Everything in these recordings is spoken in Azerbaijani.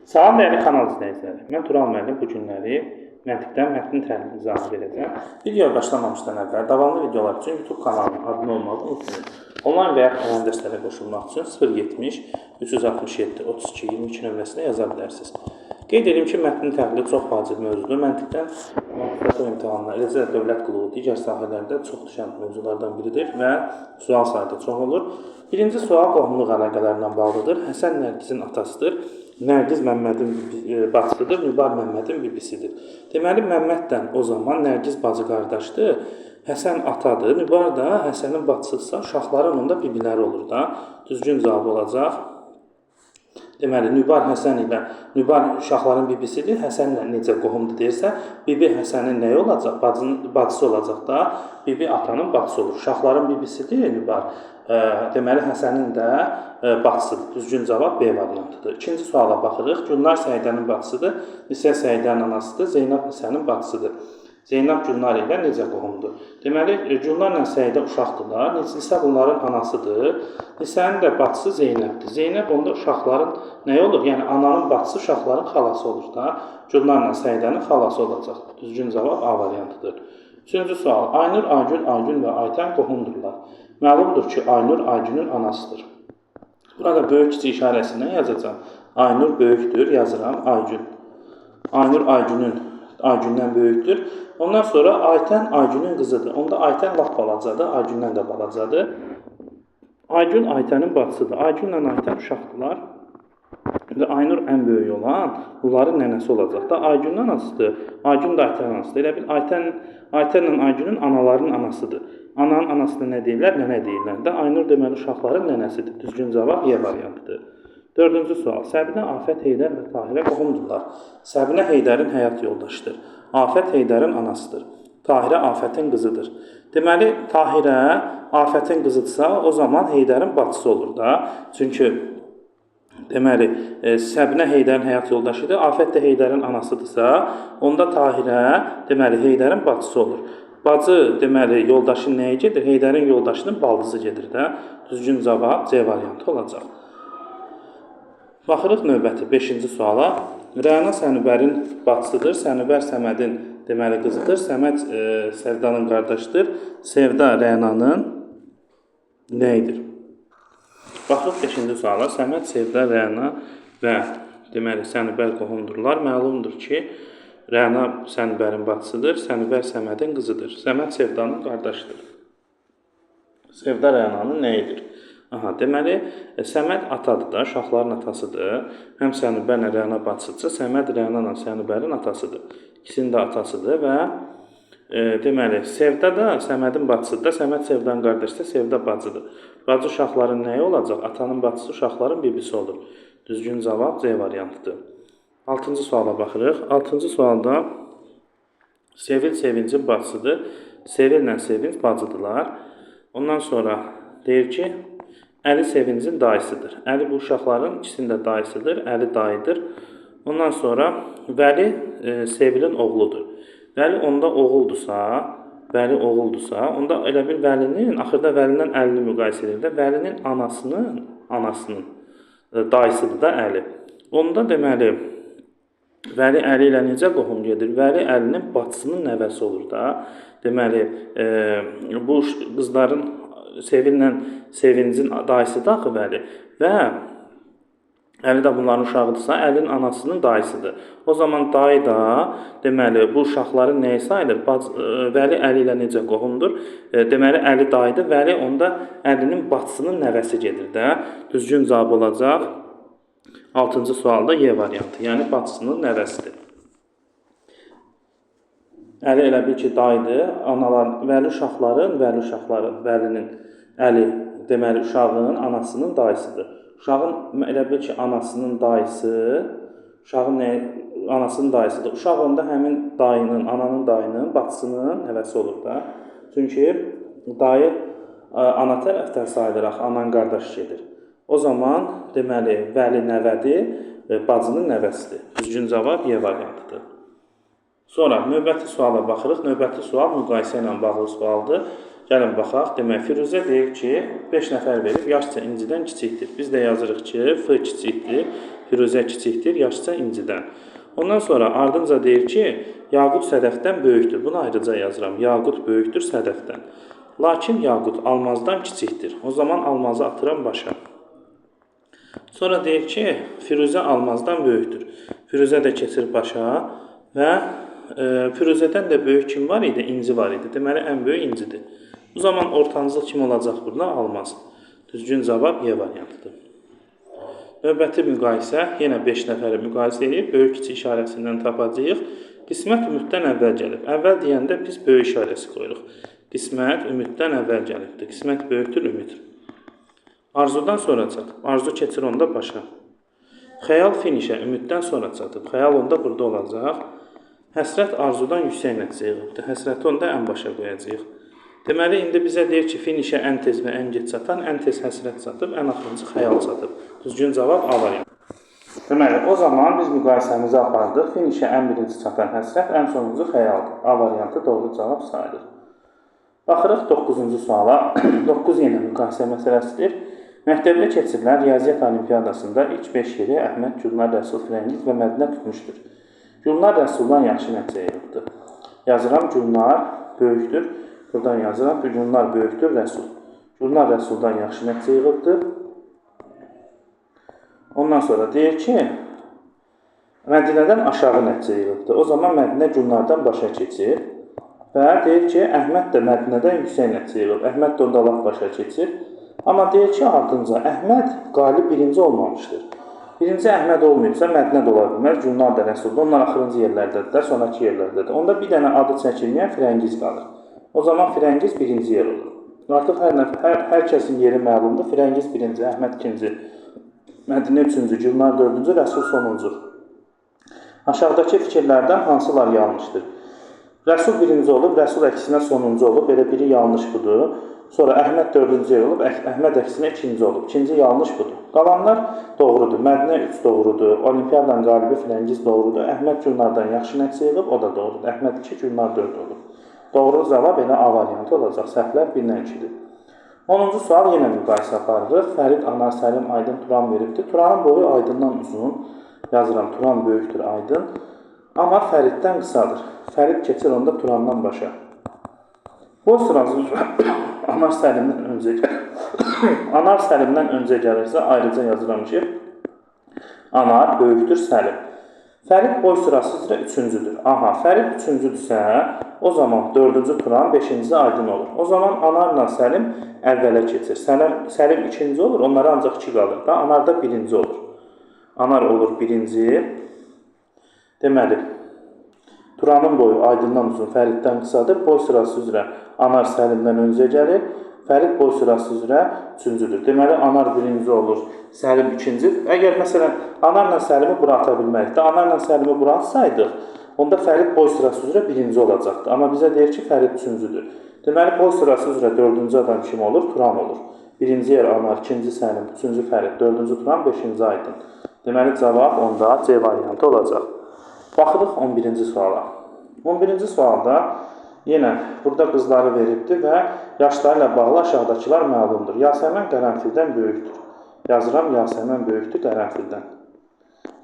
Salam dəyərli kanal izləyiciləri. Mən Tural müəllim bu günləri məntiqdən mətnin təhlili izahı verəcəm. Videoya başlamamışdan əvvəl davamlı videolar üçün YouTube kanalına abunə olmağı unutmayın. Onlayn və ya onlayn dərslərə qoşulmaq üçün 070 367 32 22 nömrəsinə yaza bilərsiniz. Qeyd edim ki, mətnin təhlili çox vacib mövzudur. Məntiqdən magistratura imtahanına, eləcə də dövlət quluğu, digər sahələrdə çox düşən mövzulardan biridir və sual sayı da çox olur. Birinci sual qohumluq əlaqələrlə bağlıdır. Həsən Nərgizin atasıdır. Nərgiz Məmmədin bacısıdır, Nübar Məmmədin bibisidir. Deməli, Məmməddən o zaman Nərgiz bacı qardaşdır, Həsən atadır, Nübar da Həsənin bacısıdırsa, uşaqların onda bibiləri olur da. Düzgün cavab olacaq. Deməli, Nübar Həsən ilə, Nübar uşaqların bibisidir, Həsənlə necə qohumdur deyirsə, bibi Həsənin nəyi olacaq? Bacısı olacaq da, bibi atanın bacısı olur. Uşaqların bibisidir, Nübar. Deməli, Həsənin də bacısıdır. Düzgün cavab B variantıdır. İkinci suala baxırıq. Gülnar Səidənin bacısıdır, Nisə Səidənin anasıdır, Zeynəb Nisənin bacısıdır. Zeynəb Gülnar ilə necə qohumdur? Deməli, Gülnarla Səidə uşaqdırlar. Nisə bunların anasıdır. Nisənin də bacısı Zeynəbdir. Zeynəb onda uşaqların nə olur? Yəni, ananın bacısı uşaqların xalası olur da. Gülnarla Səidənin xalası olacaq. Düzgün cavab A variantıdır. Üçüncü sual. Aynur, Aygün, Aygün və Aytən qohumdurlar. Məlumdur ki, Aynur Aygünün anasıdır. Burada böyük kiçik işarəsindən yazacağım. Aynur böyükdür, yazıram Aygün. Aynur Aygündən böyükdür. Ondan sonra Aytən Aygünün qızıdır. Onda Aytən lap balacadır, Aygündən də balacadır. Aygün Aytənin bacısıdır. Aygünlə Aytən uşaqdırlar. Və Aynur ən böyük olan, bunların nənəsi olacaq da. Aygünün anasıdır, Aygün də Aytənin anasıdır. Elə bil, Aytənlə Aygünün anaların anasıdır. Ananın anasını nə deyirlər? Nənə deyirlər də. Aynur deməli uşaqların nənəsidir. Düzgün cavab Y variantıdır. Dördüncü sual. Səbinə, Afət, Heydər və Tahirə qohumdurlar. Səbinə Heydərin həyat yoldaşıdır. Afət Heydərin anasıdır. Tahirə Afətin qızıdır. Deməli, Tahirə Afətin qızıdırsa, o zaman Heydərin bacısı olur da. Çünki deməli, Səbinə Heydərin həyat yoldaşıdır. Afət də Heydərin anasıdırsa, onda Tahirə deməli Heydərin bacısı olur. Bacı deməli yoldaşın nəyə gedir? Heydərin yoldaşının baldızı gedir də. Düzgün cavab C variantı olacaq. Baxırıq növbəti 5-ci suala. Rəna Sənubərin bacısıdır. Sənubər Səmədin deməli qızıdır. Səməd Sevdanın qardaşıdır. Sevda Rənanın nəyidir? Baxırıq 5-ci suala. Səməd, Sevda, Rəna və deməli Sənubər qohumdurlar. Məlumdur ki, Rəna Sənubərin bacısıdır. Sənubər Səmədin qızıdır. Səməd Sevdanın qardaşıdır. Sevda Rənanın nəyidir? Aha, deməli, Səməd atadır da, uşaqların atasıdır. Həm Sənubərlə Rəna bacısıdırsa, Səməd Rənanla Sənubərin atasıdır. İkisinin də atasıdır və deməli, Sevda da Səmədin bacısıdır. Səməd Sevdanın qardaşıdır, Sevda bacıdır. Bacı uşaqların nəyi olacaq? Atanın bacısı uşaqların bibisi olur. Düzgün cavab C variantıdır. 6-cı suala baxırıq. 6-cı sualda Sevil Sevincin bacısıdır. Sevillə Sevinc bacıdırlar. Ondan sonra deyir ki, Əli Sevincin dayısıdır. Əli bu uşaqların ikisinin də dayısıdır. Əli dayıdır. Ondan sonra Vəli Sevilin oğludur. Vəli onda oğuldursa, onda elə bir Vəlinin, axırda Vəlindən Əlini müqayisə edir də, Vəlinin anasının dayısıdır da Əli. Onda deməli, Vəli Əli ilə necə qohum gedir? Vəli Əlinin bacısının nəvəsi olur da. Deməli, bu qızların Sevillə Sevincin dayısıdır axı Vəli və Əli də bunların uşağıdırsa, Əlinin anasının dayısıdır. O zaman dayı da, deməli, bu uşaqların nəyi sayılır? Vəli Əli ilə necə qohumdur? Deməli, Əli dayıdır, Vəli onda Əlinin bacısının nəvəsi gedir də. Düzgün cavab olacaq 6-cı sualda Y variantı, yəni bacısının nəvəsidir. Əli elə bil ki, dayıdır, Vəli uşaqların, Vəlinin, Əli deməli uşağın anasının dayısıdır. Uşağın elə bil ki, anasının dayısı, anasının dayısıdır. Uşaq onda həmin dayının, ananın dayının, bacısının nəvəsi olur da. Çünki dayı ana tərəfdən sayılır, anan qardaş gedir. O zaman deməli Vəli nəvədir, bacının nəvəsidir. Düzgün cavab Y variantıdır. Sonra növbəti suala baxırıq. Növbəti sual müqayisə ilə bağlı sualdır. Gəlin baxaq. Demək, Firuzə deyir ki, 5 nəfər verib, yaşca İncidən kiçikdir. Biz də yazırıq ki, F kiçikdir, Firuzə kiçikdir, yaşca İncidən. Ondan sonra ardınca deyir ki, Yaqut Sədəfdən böyükdür. Bunu ayrıca yazıram. Yaqut böyükdür Sədəfdən. Lakin Yaqut Almazdan kiçikdir. O zaman Almazı atıram başa. Sonra deyir ki, Firuzə Almazdan böyükdür. Firuzə də keçir başa və Firuzədən də böyük kim var idi? İnci var idi. Deməli, ən böyük İncidir. Bu zaman ortancıl kim olacaq burada? Almaz. Düzgün cavab Y variantıdır. Növbəti müqayisə, yenə 5 nəfəri müqayisə edib, böyük kiçik işarəsindən tapacağıq. Qismət ümiddən əvvəl gəlib. Əvvəl deyəndə biz böyük işarəsi qoyuruq. Qismət ümiddən əvvəl gəlibdir. Qismət böyükdür ümid. Arzudan sonra çatıb. Arzu keçir onda başa. Xəyal finişə ümiddən sonra çatıb. Xəyal onda burada olacaq. Həsrət arzudan yüksək nəticə yığıbdır. Həsrəti onda ən başa qoyacağıq. Deməli, indi bizə deyir ki, finişə ən tez və ən geç çatan, ən tez həsrət çatıb, ən axırıncı xəyal çatıb. Düzgün cavab A variantı. Deməli, o zaman biz müqayisəmizi apardıq. Finişə ən birinci çatan həsrət, ən sonuncu xəyaldır. A variantı doğru cavab sayılır. Baxırıq 9-cu suala. 9 yenə müqayisə məsələsidir. Məktəbdə keçirilən Riyaziyyat Olimpiyadasında ilk 5 yeri Əhməd, Gülnar, Rəsul, Firəngiz və Mədinə tutmuşdur. Gülnar Rəsuldan yaxşı nəticə yığıbdır. Yazıram Gülnar böyükdür. Buradan yazıram ki, Gülnar böyükdür Rəsul. Gülnar Rəsuldan yaxşı nəticə yığıbdır. Ondan sonra deyir ki, Mədinədən aşağı nəticə yığıbdır. O zaman Mədinə Gülnardan başa keçir. Və deyir ki, Əhməd də Mədinədən yüksək nəticə yığıb. Əhməd də onda laf başa keçir. Amma deyir ki, ardınca Əhməd qalib birinci olmamışdır. Birinci Əhməd olmayıbsa, Mədinə də ola bilməz, Gülnar da Rəsulda. Onlar axırıncı yerlərdədir, sonraki yerlərdədir. Onda bir dənə adı çəkilməyən Firəngiz qalır. O zaman Firəngiz birinci yer olur. Artıq hər kəsin yeri məlumdur. Firəngiz birinci, Əhməd ikinci, Mədinə üçüncü, Gülnar dördüncü, Rəsul sonuncu. Aşağıdakı fikirlərdən hansılar yanlışdır? Rəsul birinci olub, Rəsul əksinə sonuncu olub. Belə biri yanlış budur. Sonra Əhməd dördüncü yer olub, Əhməd əksinə ikinci olub. İkinci yanlış budur. Qalanlar doğrudur. Mədinə 3 doğrudur. Olimpiyadan qalibi Firəngiz doğrudur. Əhməd Gülnardan yaxşı nəticə yığıb, o da doğrudur. Əhməd 2, Gülnar 4 olub. Doğru cavab elə A variantı olacaq. Səhvlər 1-dən 2-dir. 10-cu sual yenə müqayisə aparırıq. Fərid, Anar, Səlim, Aydın, Turan veribdir. Turanın boyu Aydından uzun. Yazıram, Turan böyükdür Aydın. Amma Fəriddən qısadır. Fərid keçir onda Turandan başa. Boy sırası Anar Səlimdən öncə Anar Səlimdən öncə gəlirsə, ayrıca yazıram ki, Anar böyükdür Səlim. Fərid boy sırası üzrə üçüncüdür. Aha, Fərid üçüncüdürsə, o zaman dördüncü Turan, beşinci Aydın olur. O zaman Anarla Səlim əvvələ keçir. Səlim ikinci olur, onlara ancaq 2 qalır da. Anar da birinci olur. Anar olur birinci. Deməli, Turanın boyu Aydından uzun, Fəriddən qısadır. Boy sırası üzrə Anar Səlimdən öncə gəlir. Fərid boy sırası üzrə üçüncüdür. Deməli, Anar birinci olur, Səlim ikinci. Əgər məsələn, Anarla Səlimi bura ata bilmərik də, Anarla Səlimi bura atsaydıq, onda Fərid boy sırası üzrə birinci olacaqdı. Amma bizə deyir ki, Fərid üçüncüdür. Deməli, boy sırası üzrə dördüncü adam kim olur? Turan olur. Birinci yer Anar, ikinci Səlim, üçüncü Fərid, dördüncü Turan, beşinci Aydın. Deməli, cavab onda C variantı olacaq. Baxırıq 11-ci suala. 11-ci sualda yenə burada qızları veribdir və yaşları ilə bağlı aşağıdakılar məlumdur. Yasəmən qərənfildən böyükdür. Yazıram, Yasəmən böyükdür qərənfildən.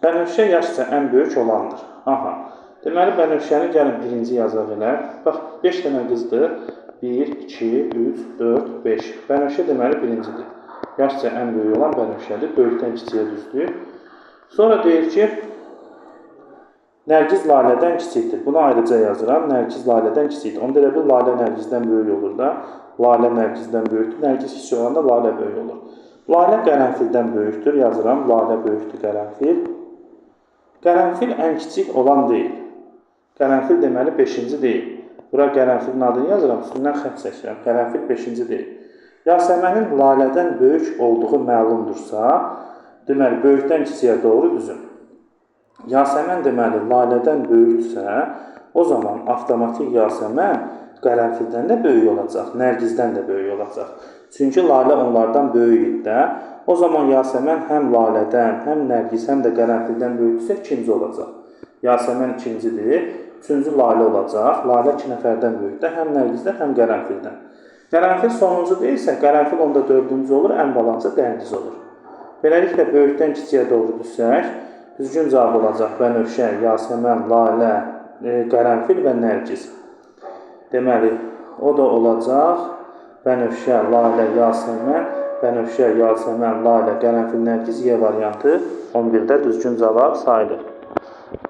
Bənövşə yaşca ən böyük olandır. Aha. Deməli, Bənövşəni gəlin birinci yazaq elə. Bax, 5 dənə qızdır. 1, 2, 3, 4, 5. Bənövşə deməli birincidir. Yaşca ən böyük olan Bənövşədir. Böyükdən kiçiyə düzdür. Sonra deyir ki, Nərgiz Lalədən kiçikdir. Bunu ayrıca yazıram. Nərgiz Lalədən kiçikdir. Onda elə bir Lalə Nərgizdən böyük olur da. Lalə Nərgizdən böyükdür. Nərgiz kiçik olanda Lalə böyük olur. Lalə qərənfildən böyükdür. Yazıram. Lalə böyükdür qərənfil. Qərənfil ən kiçik olan deyil. Qərənfil deməli 5-ci deyil. Bura qərənfilin adını yazıram. Üstündən xətt çəkirəm. Qərənfil 5-ci deyil. Yasəmənin Lalədən böyük olduğu məlumdursa, deməli, böyükdən kiçiyə doğru düzün. Yasəmən deməli, Lalədən böyükdürsə, o zaman avtomatik Yasəmən qərənfildən də böyük olacaq, Nərgizdən də böyük olacaq. Çünki Lalə onlardan böyük idi də. O zaman Yasəmən həm Lalədən, həm Nərgiz, həm də qərənfildən böyükdürsə ikinci olacaq. Yasəmən ikincidir, üçüncü Lalə olacaq. Lalə 2 nəfərdən böyükdür, həm Nərgizdən, həm qərənfildən. Qərənfil sonuncu deyilsə, qərənfil onda 4-cü olur, ən balancı dəndiz olur. Beləliklə, böyükdən kiçiyə doğru düşsək, düzgün cavab olacaq bənövşə, yasəmən, lalə, qərənfil və nərgiz. Deməli, o da olacaq bənövşə, lalə, yasəmən, bənövşə, yasəmən, lalə, qərənfil, nərgiz, Y variantı 11-də düzgün cavab sayılır.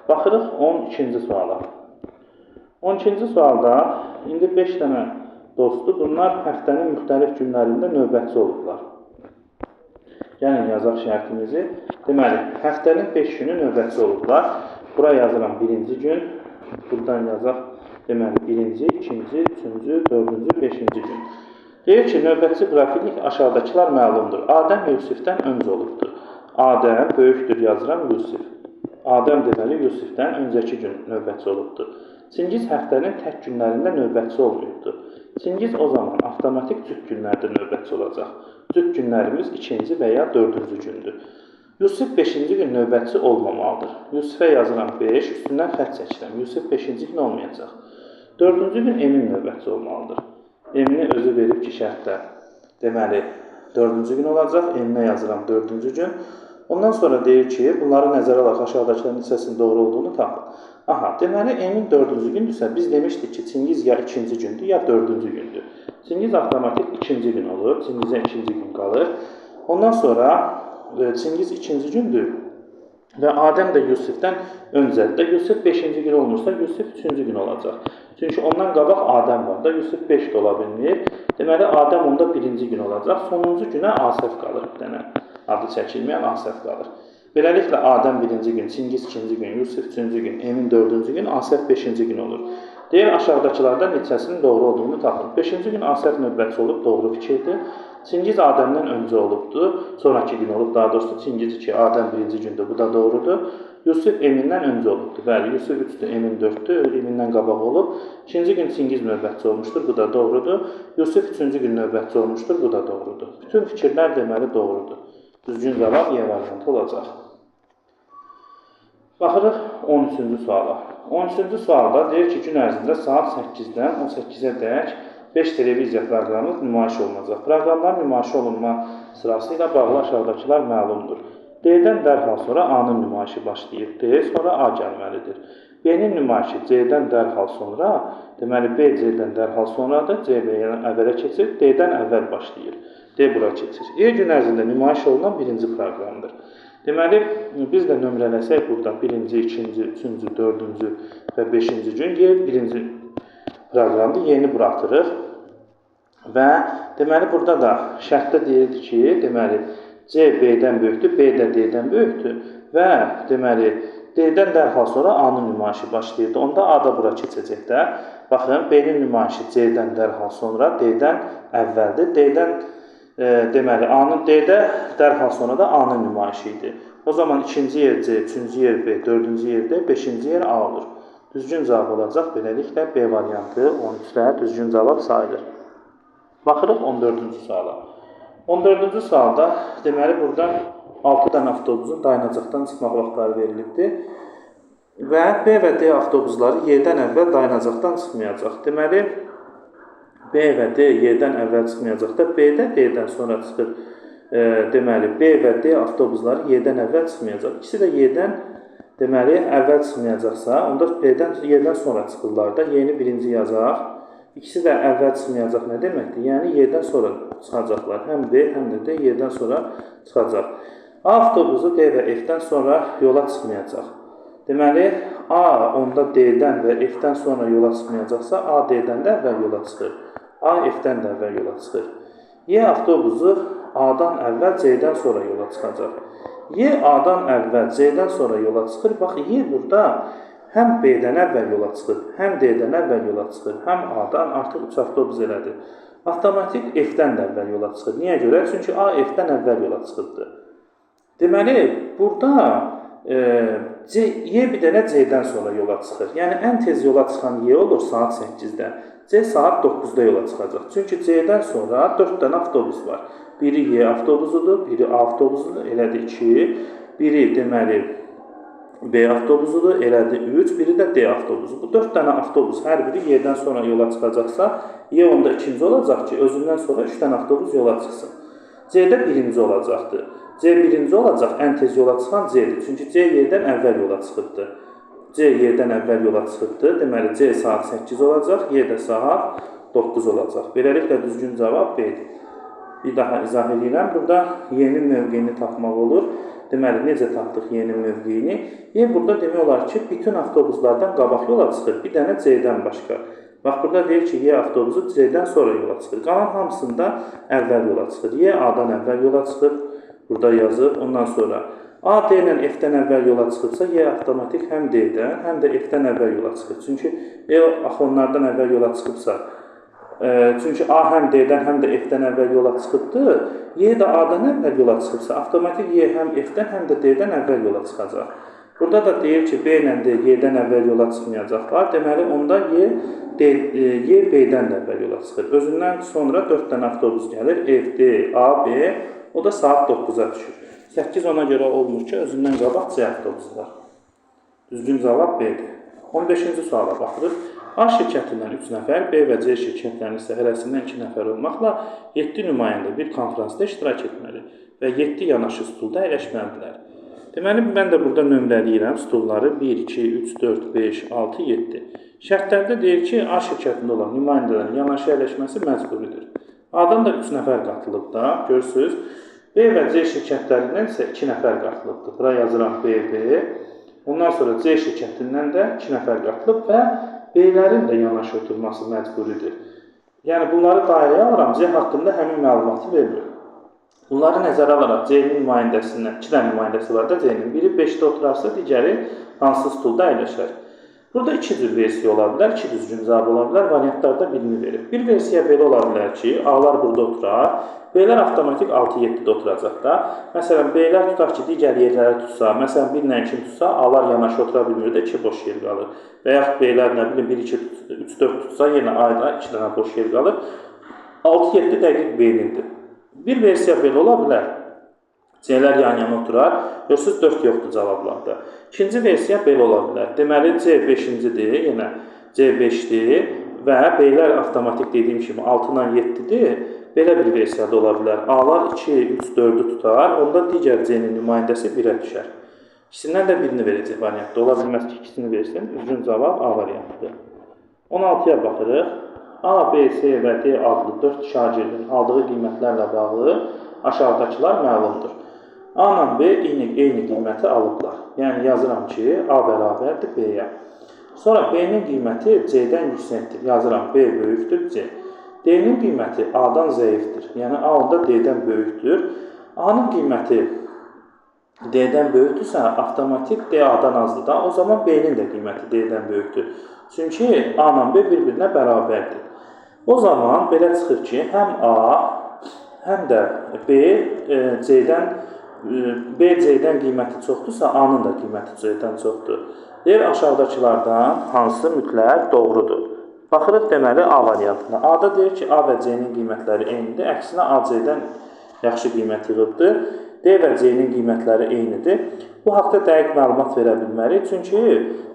Baxırıq 12-ci suala. 12-ci sualda indi 5 dənə dostdur. Bunlar həftənin müxtəlif günlərində növbətçi olublar. Gəlin yazaq şərtimizi. Deməli, həftənin 5 günü növbətçi olublar. Bura yazıram 1-ci gün. Buradan yazaq. Deməli, 1-ci, 2-ci, 3-cü, 4-cü, 5-ci gün. Deyir ki, növbətçi qrafiklik aşağıdakılar məlumdur. Adəm Yusifdən öncə olubdur. Adəm böyükdür yazıram Yusif. Adəm deməli Yusifdən öncəki gün növbətçi olubdur. Çingiz həftənin tək günlərində növbətçi olmayıbdır. Çingiz o zaman avtomatik cüt günlərdə növbətçi olacaq. Cüt günlərimiz 2-ci və ya 4-cü gündür. Yusif 5-ci gün növbətçi olmamalıdır. Yusifə yazıram 5, üstündən xətt çəkirəm. Yusif 5-ci gün olmayacaq. 4-cü gün Emin növbətçi olmalıdır. Emini özü verib ki, şərtdə. Deməli, 4-cü gün olacaq. Eminə yazıram 4-cü gün. Ondan sonra deyir ki, bunları nəzərə alaq, aşağıdakıların hissəsinin doğru olduğunu tapın. Aha, deməli, Emin 4-cü gündürsə, biz demişdik ki, Çingiz ya 2-ci gündür, ya 4-cü gündür. Çingiz avtomatik 2-ci gün olur, Çingizə 2-ci gün qalır. Ondan sonra Çingiz 2-ci gündür və Adəm də Yusifdən öncədir. Yusif 5-ci gün olmursa, Yusif 3-cü gün olacaq. Çünki ondan qabaq Adəm var da, Yusif 5 də ola bilmir. Deməli, Adəm onda 1-ci gün olacaq, sonuncu günə Asəf qalır bir dənə. Adı çəkilməyən Asəf qalır. Beləliklə, Adəm 1-ci gün, Çingiz 2-ci gün, Yusif 3-cü gün, Emin 4-cü gün, Asəf 5-ci gün olur. Deyir, aşağıdakılardan neçəsinin doğru olduğunu tapın. 5-ci gün Asəf növbətçi olub, doğru fikirdir. Çingiz Adəmdən öncə olubdur, sonraki gün olub, daha doğrusu Çingiz 2, Adəm 1-ci gündür, bu da doğrudur. Yusuf Emin'dən öncə olubdur, bəli, Yusuf 3-dür, Emin 4-dür, Emin'dən qabaq olub. 2-ci gün Çingiz növbətçi olmuşdur, bu da doğrudur. Yusuf 3-cü gün növbətçi olmuşdur, bu da doğrudur. Bütün fikirlər deməli doğrudur. Düzgün cavab Y variantı olacaq. Baxırıq 13-cü suala. 13-cü sualda deyir ki, gün ərzində saat 8-dən 18-ə dək 5 televiziya proqramı nümayiş olunacaq. Proqramların nümayiş olunma sırası ilə bağlı aşağıdakılar məlumdur. D-dən dərhal sonra A-nın nümayişi başlayır. D sonra A gəlməlidir. B-nin nümayişi C-dən dərhal sonra, deməli B C-dən dərhal sonradır. C B-yə əvvələ keçir, D-dən əvvəl başlayır. D bura keçir. E gün ərzində nümayiş olunan birinci proqramdır. Deməli, biz də nömrələsək burada 1-ci, 2-ci, 3-cü, 4-cü və 5-ci gün birinci proqramda yeni buraxdırıq. Və deməli, burada da şərtdə deyildi ki, deməli, C B-dən böyükdür, B də D-dən böyükdür və deməli, D-dən dərhal sonra A-nın nümayişi başlayırdı. Onda A da bura keçəcək də. Baxın, B-nin nümayişi C-dən dərhal sonra, D-dən əvvəldir. D-dən deməli, A-nın D-də dərhal sonra da A-nın nümayişi idi. O zaman 2-ci yer C, 3-cü yer B, 4-cü yer D, 5-ci yer A olur. Düzgün cavab olacaq. Beləliklə, B variantı 13-də düzgün cavab sayılır. Baxırıq 14-cü suala. 14-cü sualda, deməli, burada 6 dənə avtobusun dayanacaqdan çıxmaq vaxtları verilibdir. Və B və D avtobusları yerdən əvvəl dayanacaqdan çıxmayacaq. Deməli, B və D yerdən əvvəl çıxmayacaq da, B də D-dən sonra çıxır. Deməli, B və D avtobusları yerdən əvvəl çıxmayacaq. İkisi də yerdən deməli, əvvəl çıxmayacaqsa, onda B-dən yerdən sonra çıxırlar da, yeni birinci yazaq. İkisi də əvvəl çıxmayacaq nə deməkdir? Yəni, yerdən sonra çıxacaqlar. Həm B, həm də D yerdən sonra çıxacaq. A avtobusu D və F-dən sonra yola çıxmayacaq. Deməli, A onda D-dən və F-dən sonra yola çıxmayacaqsa, A D-dən də əvvəl yola çıxır. A F-dən də əvvəl yola çıxır. Y avtobusu A-dan əvvəl C-dən sonra yola çıxacaq. Y A-dan əvvəl C-dən sonra yola çıxır. Bax, Y burada həm B-dən əvvəl yola çıxır, həm D-dən əvvəl yola çıxır, həm A-dan artıq 3 avtobus elədir. Avtomatik F-dən də əvvəl yola çıxır. Niyə görə? Çünki A F-dən əvvəl yola çıxırdı. Deməli, burada Y bir dənə C-dən sonra yola çıxır. Yəni, ən tez yola çıxan Y olur saat 8-də. C saat 9-da yola çıxacaq. Çünki C-dən sonra 4 dənə avtobus var. Biri Y avtobusudur, biri A avtobusudur. Elədir ki, biri deməli B avtobusudur, elədir 3, biri də D avtobusu. Bu 4 dənə avtobus hər biri Y-dən sonra yola çıxacaqsa, Y onda ikinci olacaq ki, özündən sonra 3 dənə avtobus yola çıxsın. C-də birinci olacaqdır. C birinci olacaq, ən tez yola çıxan C-dir. Çünki C Y-dən əvvəl yola çıxıbdır. C Y-dən əvvəl yola çıxıbdır. Deməli, C saat 8 olacaq, Y də saat 9 olacaq. Beləliklə, düzgün cavab B-dir. Bir daha izah edirəm. Burada Y-nin mövqeyini tapmaq olur. Deməli, necə tapdıq Y-nin mövqeyini? Y burada demək olar ki, bütün avtobuslardan qabaq yola çıxır. Bir dənə C-dən başqa. Bax, burada deyir ki, Y avtobusu C-dən sonra yola çıxır. Qalan hamısında əvvəl yola çıxır. Y A-dan əvvəl yola çıxır. Burada yazır. Ondan sonra A D ilə F-dən əvvəl yola çıxırsa, Y avtomatik həm D-dən, həm də F-dən əvvəl yola çıxır. Çünki E axı-onlardan əvvəl yola çıxıbsa, çünki A həm D-dən, həm də F-dən əvvəl yola çıxıbdır. Y də A-dan əvvəl yola çıxıbsa, avtomatik Y həm F-dən, həm də D-dən əvvəl yola çıxacaq. Burada da deyir ki, B ilə D Y-dən əvvəl yola çıxmayacaqlar. Deməli, onda Y B-dən də əvvəl yola çıxır. Özündən sonra 4 dənə avtobus gəlir. F, D, A, B. O da saat 9-a düşür. 8 ona görə olmur ki, özündən qabaq C avtobusu var. Düzgün cavab B-dir. 15-ci suala baxırıq. A şirkətindən 3 nəfər, B və C şirkətlərinin isə hərəsindən 2 nəfər olmaqla 7 nümayəndə bir konfransda iştirak etməli və 7 yanaşı stulda əyləşməlidirlər. Deməli, mən də burada nömrələyirəm stulları 1, 2, 3, 4, 5, 6, 7. Şərtlərdə deyir ki, A şirkətində olan nümayəndələrin yanaşı əyləşməsi məcburidir. A-dan da 3 nəfər qatılıb da, görürsünüz. B və C şirkətlərindən isə 2 nəfər qatılıbdır. Bura yazıram BB. Ondan sonra C şirkətindən də 2 nəfər qatılıb və B-lərin də yanaşı oturması məcburidir. Yəni, bunları dairəyə alıram, C haqqında həmin məlumatı verir. Bunları nəzərə alaraq C-nin nümayəndəsindən, 2 dənə nümayəndəsi var da C-nin. Biri 5-də oturarsa, digəri hansı stulda əyləşər. Burada 2 cür versiya ola bilər, 2 düzgün cavab ola bilər, variantlarda birini verir. Bir versiya belə ola bilər ki, A-lar burada oturar, B-lər avtomatik 6-7-də oturacaq da. Məsələn, B-lər tutaq ki, digər yerləri tutsa, məsələn, 1 ilə 2 tutsa, A-lar yanaşı otura bilmir də 2 boş yer qalır. Və yaxud B-lər, nə bilim, 1, 2, 3, 4 tutsa, yenə A-da 2 dənə boş yer qalır. 6-7 dəqiq B-nindir. Bir versiya belə ola bilər. C-lər yan-yana oturar. Görürsünüz, 4 yoxdur cavablarda. İkinci versiya belə ola bilər. Deməli, C 5-cidir, yenə C 5-dir və B-lər avtomatik dediyim kimi 6-dan 7-dir. Belə bir versiyada ola bilər. A-lar 2, 3, 4-ü tutar, onda digər C-nin nümayəndəsi 1-ə düşər. İkisindən də birini verəcək variantda. Ola bilməz ki, ikisini versin. Düzgün cavab A variantıdır. 16-ya baxırıq. A, B, C və D adlı 4 şagirdin aldığı qiymətlərlə bağlı aşağıdakılar məlumdur. A ilə B eyni qiyməti alıblar. Yəni, yazıram ki, A bərabərdir B-yə. Sonra B-nin qiyməti C-dən yüksəkdir. Yazıram, B böyükdür C. D-nin qiyməti A-dan zəifdir. Yəni, A onda D-dən böyükdür. A-nın qiyməti D-dən böyükdürsə, avtomatik D A-dan azdır da. O zaman B-nin də qiyməti D-dən böyükdür. Çünki A ilə B bir-birinə bərabərdir. O zaman belə çıxır ki, həm A, həm də B C-dən qiyməti çoxdursa, A-nın da qiyməti C-dən çoxdur. Deyir, aşağıdakılardan hansı mütləq doğrudur? Baxırıq deməli A variantına. A-da deyir ki, A və C-nin qiymətləri eynidir. Əksinə A C-dən yaxşı qiymət yığıbdır. D və C-nin qiymətləri eynidir. Bu haqda dəqiq məlumat verə bilmərik. Çünki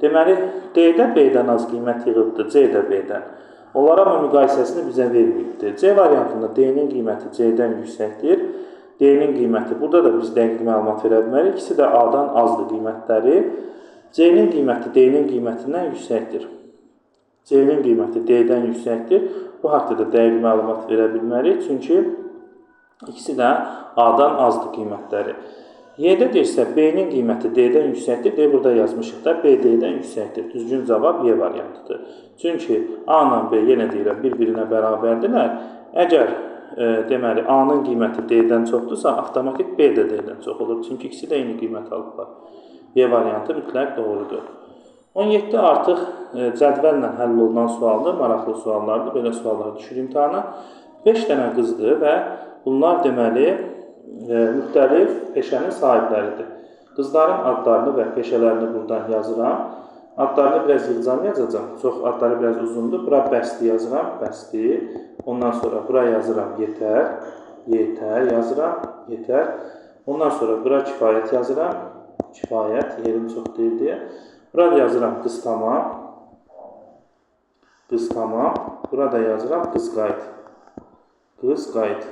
deməli D-də B-dən az qiymət yığıbdır, C də B-dən. Onlara müqayisəsini bizə verməyibdir. C variantında D-nin qiyməti C-dən yüksəkdir. D-nin qiyməti, burada da biz dəqiq məlumat verə bilmərik. İkisi də A-dan azdır qiymətləri. C-nin qiyməti D-nin qiymətindən yüksəkdir. C-nin qiyməti D-dən yüksəkdir. Bu haqda da dəqiq məlumat verə bilmərik. Çünki ikisi də A-dan azdır qiymətləri. Y-də deyirsə, B-nin qiyməti D-dən yüksəkdir. D burada yazmışıq da, B D-dən yüksəkdir. Düzgün cavab Y variantıdır. Çünki A ilə B yenə deyirəm, bir-birinə bərabərdirlər. Əgər deməli, A-nın qiyməti D-dən çoxdursa, avtomatik B də D-dən çox olur. Çünki ikisi də eyni qiymət alıblar. Y variantı mütləq doğrudur. 17 artıq cədvəllə həll olunan sualdır, maraqlı suallardır. Belə suallar düşür imtihana. 5 dənə qızdır və bunlar deməli müxtəlif peşənin sahibləridir. Qızların adlarını və peşələrini buradan yazıram. Adlarını biraz yığcam yazacam. Çox adları biraz uzundur. Bura bəsdir yazıram. Bəsdir. Ondan sonra bura yazıram yetər. Yetər yazıram. Yetər. Ondan sonra bura kifayət yazıram. Kifayət, yerim çox deyil deyə. Burada yazıram qız tamam. Qız tamam. Burada yazıram qız qayıt. Qız qayıt.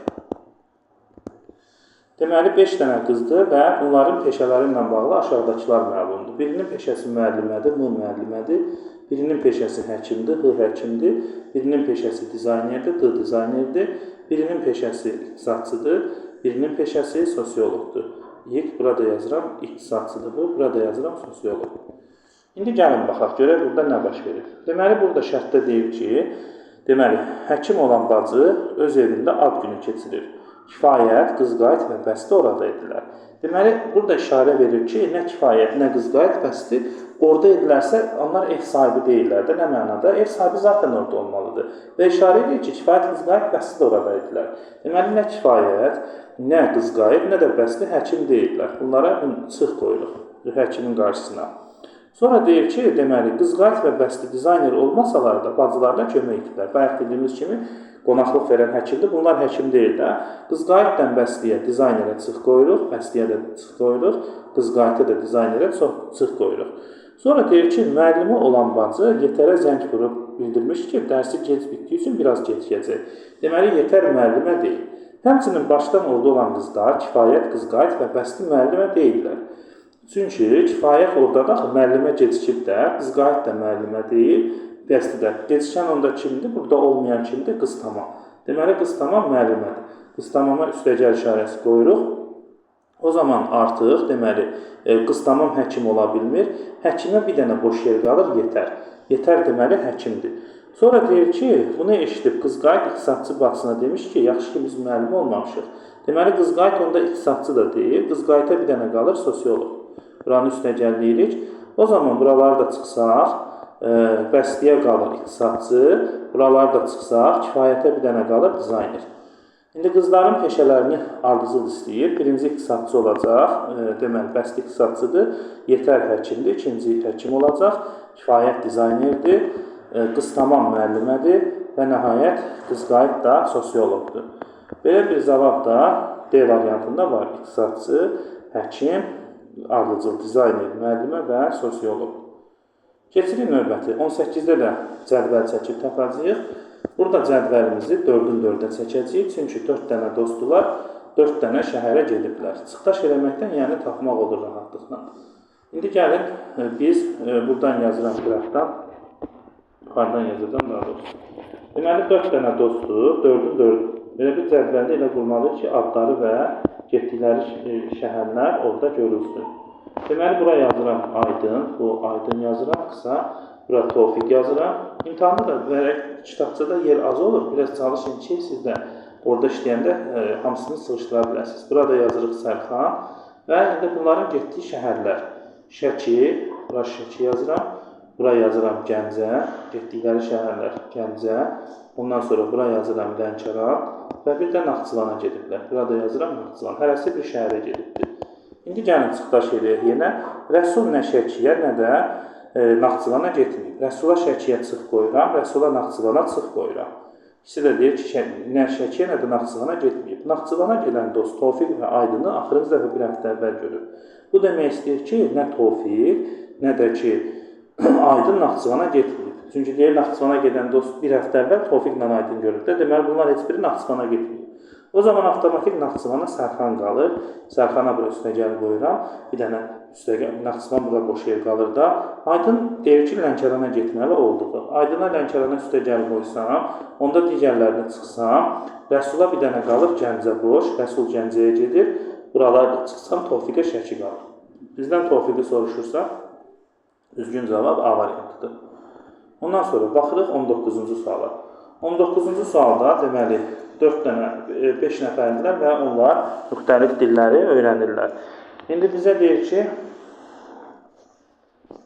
Deməli 5 dənə qızdır və bunların peşələri ilə bağlı aşağıdakılar məlumdur. Birinin peşəsi müəllimədir, M müəllimədir. Birinin peşəsi həkimdir, H həkimdir. Birinin peşəsi dizaynerdir, D dizaynerdir. Birinin peşəsi iqtisadçıdır, birinin peşəsi sosioloqdur. Burada yazıram iqtisadçıdır bu, burada yazıram sosioloq. İndi gəlin baxaq, görək burada nə baş verir. Deməli, burada şərtdə deyir ki, deməli, həkim olan bacı öz evində ad günü keçirir. Kifayət, qızqayıt və bəsti orada edilər. Deməli, burada işarə verir ki, nə kifayət, nə qızqayıt, bəsti orada edilərsə, onlar ev sahibi deyirlər də, nə mənada? Ev sahibi zaten orada olmalıdır. Və işarə edir ki, kifayət, qızqayıt, bəsti də orada edilər. Deməli, nə kifayət, nə qızqayıt, nə də bəsti həkim deyirlər. Bunlara çıx qoyuruq həkimin qarşısına. Sonra deyir ki, deməli, qızqayıt və bəsti dizayner olmasalar da bacılarına kömək etdilər. Bayaq dediyimiz kimi, qonaqlıq verən həkimdir. Bunlar həkim deyil də. Qızqayıtdan bəstiyə, dizaynerə çıx qoyuruq, bəstiyə də çıx qoyuruq, qızqayıta da dizaynerə çıx qoyuruq. Sonra deyir ki, müəllimi olan bacı Yetərə zəng vurub bildirmiş ki, dərsi gec bitdiyi üçün biraz gecikəcək. Deməli, Yetər müəllimə deyil. Həmçinin başdan orada olan qızlar kifayət, qızqayıt və bəsti müəllimə deyirlər. Çünki kifayət orada da müəllimə gecikib də, qızqayıt da müəllimə deyil, bəsti də. Gecikən onda kimdir? Burada olmayan kimdir? Qız tamam. Deməli, qız tamam müəllimədir. Qız tamama üstəgəl işarəsi qoyuruq. O zaman artıq, deməli, qız tamam həkim ola bilmir. Həkimə bir dənə boş yer qalır, Yetər. Yetər deməli həkimdir. Sonra deyir ki, bunu eşidib qızqayıt iqtisadçı bacısına demiş ki, yaxşı ki, biz müəllim olmamışıq. Deməli, qızqayıt onda iqtisadçı da deyil, qızqayıta bir dənə qalır sosioloq. Buranı üstəgəlləyirik. O zaman buraları da çıxsaq, bəstiyə qalır iqtisadçı, buraları da çıxsaq, kifayətə bir dənə qalır dizayner. İndi qızların peşələrini ardıcıl istəyir. Birinci iqtisadçı olacaq, deməli, bəsti iqtisadçıdır, Yetər həkimdir, ikinci həkim olacaq, kifayət dizaynerdir, qız tamam müəllimədir və nəhayət qızqayıt da sosioloqdur. Belə bir cavab da D variantında var. İqtisadçı, həkim, ardıcıl dizayner, müəllimə və sosioloq. Keçirik növbəti. 18-də də cədvəl çəkib tapacağıq. Burada cədvəlimizi 4-ün 4-ə çəkəcəyik. Çünki 4 dənə dostdular, 4 dənə şəhərə gediblər. Çıxdaş eləməkdən, yəni tapmaq olur rahatlıqla. İndi gəlin, biz buradan yazıram qrafdan, yuxarıdan yazıram daha doğrusu. Deməli, 4 dənə dostdur, 4-ün 4-ü. Belə bir cədvəldə elə qurmalıyıq ki, adları və getdikləri şəhərlər orada görülsün. Deməli, bura yazıram Aydın, bu Aydın yazıram qısa, bura Tofiq yazıram. İmtahanda da verək kitabçada yer az olur, biraz çalışın ki, siz də orada işləyəndə hamısını sığışdıra biləsiniz. Burada yazırıq Sərxan və indi bunların getdiyi şəhərlər. Şəki, bura Şəki yazıram, bura yazıram Gəncə, getdikləri şəhərlər Gəncə. Ondan sonra bura yazıram Lənkəran və bir də Naxçıvana gediblər. Burada yazıram Naxçıvan. Hərəsi bir şəhərə gedibdir. İndi gəlin çıxdaş eləyək yenə. Rəsul nə Şəkiyə, nə də Naxçıvana getməyib. Rəsula Şəkiyə çıx qoyuram, Rəsula Naxçıvana çıx qoyuram. İkisi də deyir ki, nə Şəkiyə, nə də Naxçıvana getməyib. Naxçıvana gedən dost Tofiq və Aydını axırıncı dəfə bir həftə əvvəl görüb. Bu demək istəyir ki, nə Tofiq, nə də ki, Aydın Naxçıvana getməyib. Çünki deyir, Naxçıvana gedən dost bir həftə əvvəl Tofiqlə Aydın görüb də, deməli, bunlar heç biri Naxçıvana getməyib. O zaman avtomatik Naxçıvana Sərxan qalır. Sərxana bura üstəgəl qoyuram. Bir dənə Naxçıvan bura boş yer qalır da. Aydın deyir ki, Lənkərana getməli olduğu. Aydına Lənkərana üstəgəl qoysam, onda digərlərini çıxsam, Rəsula bir dənə qalır Gəncə boş. Rəsul Gəncəyə gedir. Buralar da çıxsam, Tofiqə Şəki qalır. Bizdən Tofiqi soruşursa, düzgün cavab A variantıdır. Ondan sonra baxırıq 19-cu suala. 19-cu sualda deməli 4 dənə, 5 nəfərdirlər və onlar müxtəlif dilləri öyrənirlər. İndi bizə deyir ki,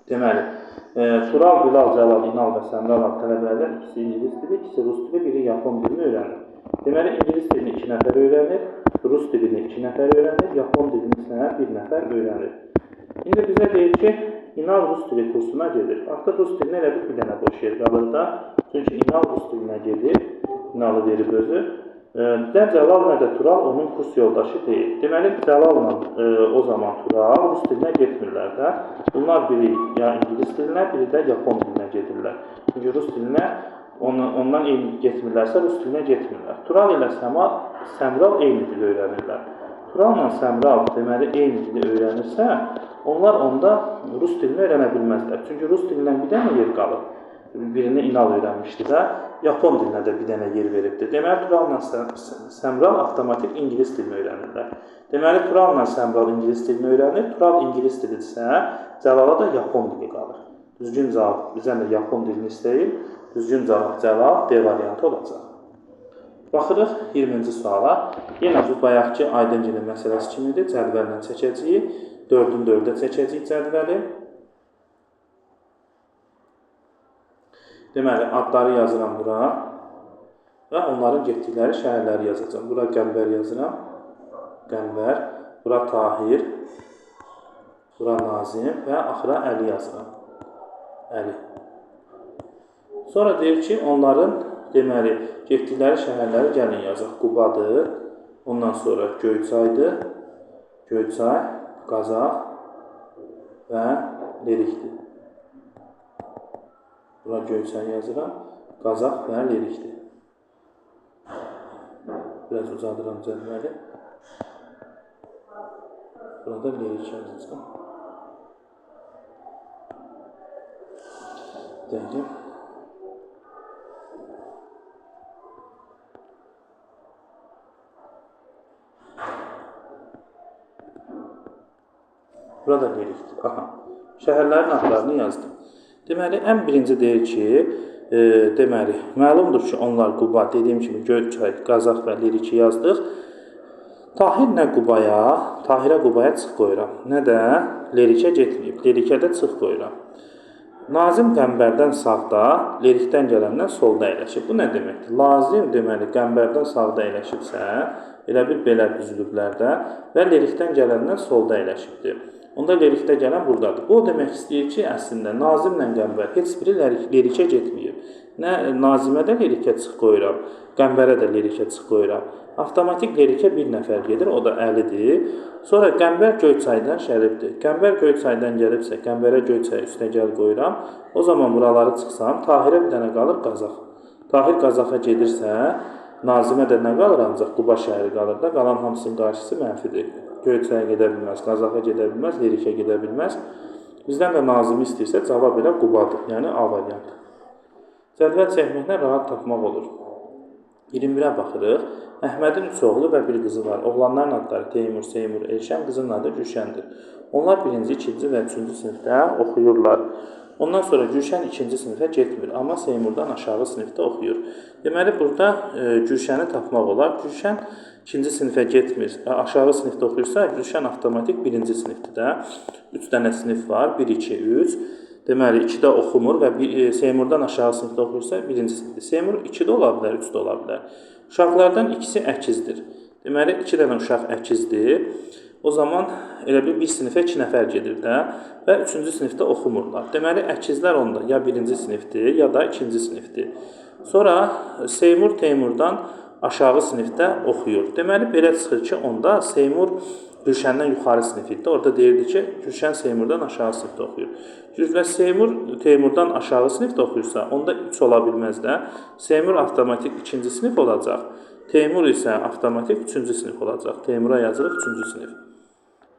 deməli, Tural, Bilal, Cəlal, İnal və Səmralab tələbələrdən ikisi ingilis dili, ikisi rus dili, biri Yapon dilini öyrənir. Deməli, ingilis dilini 2 nəfər öyrənir, rus dilini 2 nəfər öyrənir, Yapon dilini isə 1 nəfər öyrənir. İndi bizə deyir ki, İnal rus dili kursuna gedir. Artıq rus dilinə elə bir dənə boş yer qalır da. Çünki İnal rus dilinə gedir, İnalı verib özü. Nə Cəlal, nə də Tural onun kurs yoldaşı deyil. Deməli, Cəlalla o zaman Tural rus dilinə getmirlər də. Bunlar biri ya ingilis dilinə, biri də Yapon dilinə gedirlər. Çünki rus dilinə ondan eyni getmirlərsə, rus dilinə getmirlər. Tural ilə Səmral eyni dili öyrənirlər. Turalla Səmral deməli eyni dili öyrənirsə, onlar onda rus dilini öyrənə bilməzlər. Çünki rus dilindən bir dənə yer qalır. Birini İnal öyrənmişdi də, Yapon dilinə də bir dənə yer veribdir. Deməli, Turalla Səmral avtomatik ingilis dilini öyrənirlər. Deməli, Turalla Səmral ingilis dilini öyrənir, Tural ingilis dilidirsə, Cəlala da Yapon dili qalır. Düzgün cavab bizdən də Yapon dilini istəyir. Düzgün cavab Cəlal D variantı olacaq. Baxırıq 20-ci suala. Yenə bu bayaqki Aydıngilin məsələsi kimidir. Cədvəllə çəkəcəyik. 4-ün 4-ə çəkəcəyik cədvəli. Deməli, adları yazıram bura və onların getdikləri şəhərləri yazacağım. Bura Qəmbər yazıram. Qəmbər. Bura Tahir. Bura Nazim və axıra Əli yazıram. Əli. Sonra deyir ki, onların deməli, getdikləri şəhərləri gəlin yazaq. Qubadır. Ondan sonra Göyçaydır. Göyçay, Qazax və Lerikdir. Bura Göyçay yazıram. Qazax və Lerikdir. Biraz uzadıram cədvəli. Burada Lerik yazacağım. Deyim. Burada Lerikdir. Aha. Şəhərlərin adlarını yazdım. Deməli, ən birinci deyir ki, deməli, məlumdur ki, onlar Quba, dediyim kimi Göyçay, Qazax və Leriki yazdıq. Tahir nə Qubaya, Tahirə Qubaya çıx qoyuram, nə də Lerikə getməyib, Lerikə də çıx qoyuram. Nazim Qəmbərdən sağda, Lerikdən gələndən solda əyləşib. Bu nə deməkdir? Lazim, deməli, Qəmbərdən sağda əyləşibsə, elə bir belə düzülüblər də və Lerikdən gələndən solda əyləşibdir. Onda Lerikdə gələn buradadır. Bu demək istəyir ki, əslində Nazimlə Qəmbər heç biri Lerikə getməyib. Nə Nazimə də Lerikə çıx qoyuram, Qəmbərə də Lerikə çıx qoyuram. Avtomatik Lerikə bir nəfər gedir, o da Əlidir. Sonra Qəmbər Göyçaydan şəribdir. Qəmbər Göyçaydan gəlibsə, Qəmbərə Göyçay üstəgəl qoyuram. O zaman buraları çıxsam, Tahirə bir dənə qalır Qazax. Tahir Qazaxa gedirsə, Nazimə də nə qalır? Ancaq Quba şəhəri qalır da, qalan hamısının qarşısı mənfidir. Göyçaya gedə bilməz, Qazaxa gedə bilməz, Lerikə gedə bilməz. Bizdən də Nazimi istəyirsə, cavab elə Qubadır, yəni A variantı. Cədvəl çəkməklə rahat tapmaq olur. 21-ə baxırıq. Əhmədin 3 oğlu və bir qızı var. Oğlanların adları Teymur, Seymur, Elşən, qızın adı Gülşəndir. Onlar 1-ci, 2-ci və 3-cü sinifdə oxuyurlar. Ondan sonra Gülşən 2-ci sinifə getmir, amma Seymurdan aşağı sinifdə oxuyur. Deməli, burada Gülşəni tapmaq olar. Gülşən 2-ci sinifə getmir, aşağı sinifdə oxuyursa, Gülşən avtomatik 1-ci sinifdir də. 3 dənə sinif var, 1, 2, 3. Deməli, 2-də oxumur və Seymurdan aşağı sinifdə oxuyursa, 1-ci sinifdir. Seymur 2-də ola bilər, 3-də ola bilər. Uşaqlardan ikisi əkizdir. Deməli, 2 dənə uşaq əkizdir. O zaman elə bir sinifə 2 nəfər gedir də və 3-cü sinifdə oxumurlar. Deməli, əkizlər onda ya 1-ci sinifdir, ya da 2-ci sinifdir. Sonra Seymur Teymurdan aşağı sinifdə oxuyur. Deməli, belə çıxır ki, onda Seymur Gülşəndən yuxarı sinifdə. Orada deyirdi ki, Gülşən Seymurdan aşağı sinifdə oxuyur. Və Seymur Teymurdan aşağı sinifdə oxuyursa, onda 3 ola bilməz də. Seymur avtomatik 2-ci sinif olacaq. Teymur isə avtomatik 3-cü sinif olacaq. Teymura yazılıb 3-cü sinif.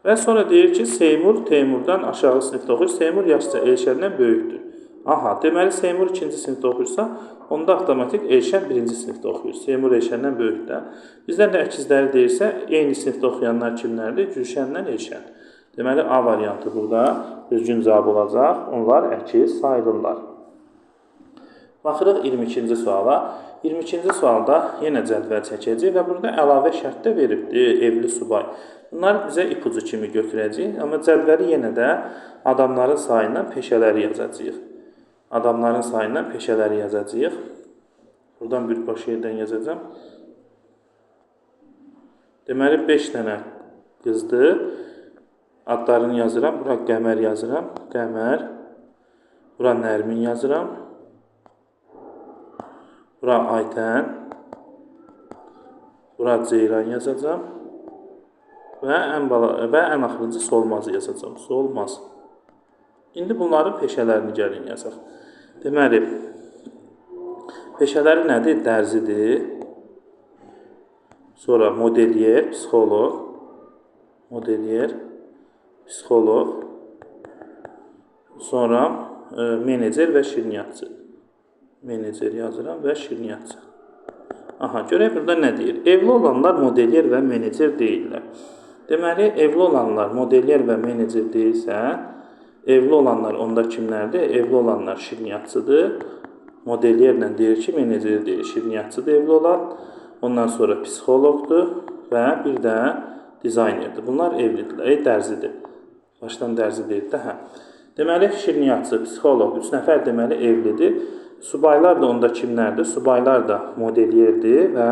Və sonra deyir ki, Seymur Teymurdan aşağı sinifdə oxuyur. Seymur yaşca Elşəndən böyükdür. Aha, deməli Seymur 2-ci sinifdə oxuyursa, onda avtomatik Elşən 1-ci sinifdə oxuyur. Seymur Elşəndən böyükdür. Bizdən də əkizləri deyirsə, eyni sinifdə oxuyanlar kimlərdir? Gülşənlə Elşən. Deməli, A variantı burada düzgün cavab olacaq. Onlar əkiz sayılırlar. Baxırıq 22-ci suala. 22-ci sualda yenə cədvəl çəkəcək və burada əlavə şərtdə veribdir, evli subay. Bunlar bizə ipucu kimi götürəcək, amma cədvəli yenə də adamların sayından peşələri yazacağıq. Adamların sayından peşələri yazacağıq. Buradan bir boş yerdən yazacağım. Deməli, 5 dənə qızdır. Adlarını yazıram. Bura Qəmər yazıram. Qəmər. Bura Nərmin yazıram. Bura Aytən. Bura ceyran yazacağam. Və ən axırıncı solmazı yazacağam. Solmaz. İndi bunların peşələrini gəlin yazaq. Deməli, peşələri nədir? Dərzidir. Sonra modelyer, psixoloq. Modelyer, psixoloq. Sonra menecer və şirniyyatçı. Menecer yazıram və şirniyyatçı. Aha, görək burada nə deyir? Evli olanlar modelyer və menecer deyirlər. Deməli, evli olanlar modelyer və menecer deyilsə, evli olanlar onda kimlərdir? Evli olanlar şirniyyatçıdır. Modellerlə deyir ki, menecer deyir, şirniyyatçıdır evli olan. Ondan sonra psixoloqdur və bir də dizaynerdir. Bunlar evlidirlər, dərzidir. Başdan dərzi deyil də, hə. Deməli, şirniyyatçı, psixoloq, 3 nəfər deməli evlidir. Subaylar da onda kimlərdir? Subaylar da modelyerdir və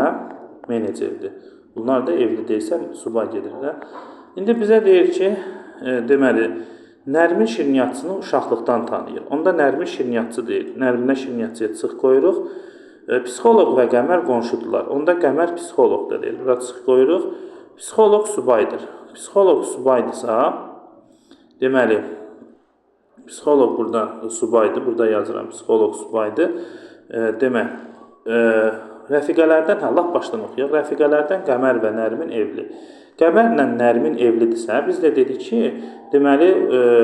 menecerdir. Bunlar da evli deyilsə, subay gedirlər. İndi bizə deyir ki, deməli, Nərmin şirniyyatçını uşaqlıqdan tanıyır. Onda Nərmin şirniyyatçı deyil. Nərminə şirniyyatçıya çıx qoyuruq. Psixoloq və Qəmər qonşudurlar. Onda Qəmər psixoloq da deyil. Bura çıx qoyuruq. Psixoloq subaydır. Psixoloq subaydırsa, deməli, psixoloq burada subaydır. Burada yazıram, psixoloq subaydır. Demək, rəfiqələrdən, lap başdan oxuyaq. Rəfiqələrdən Qəmər və Nərmin evli. Qəmərlə Nərmin evlidirsə, biz də dedik ki, deməli,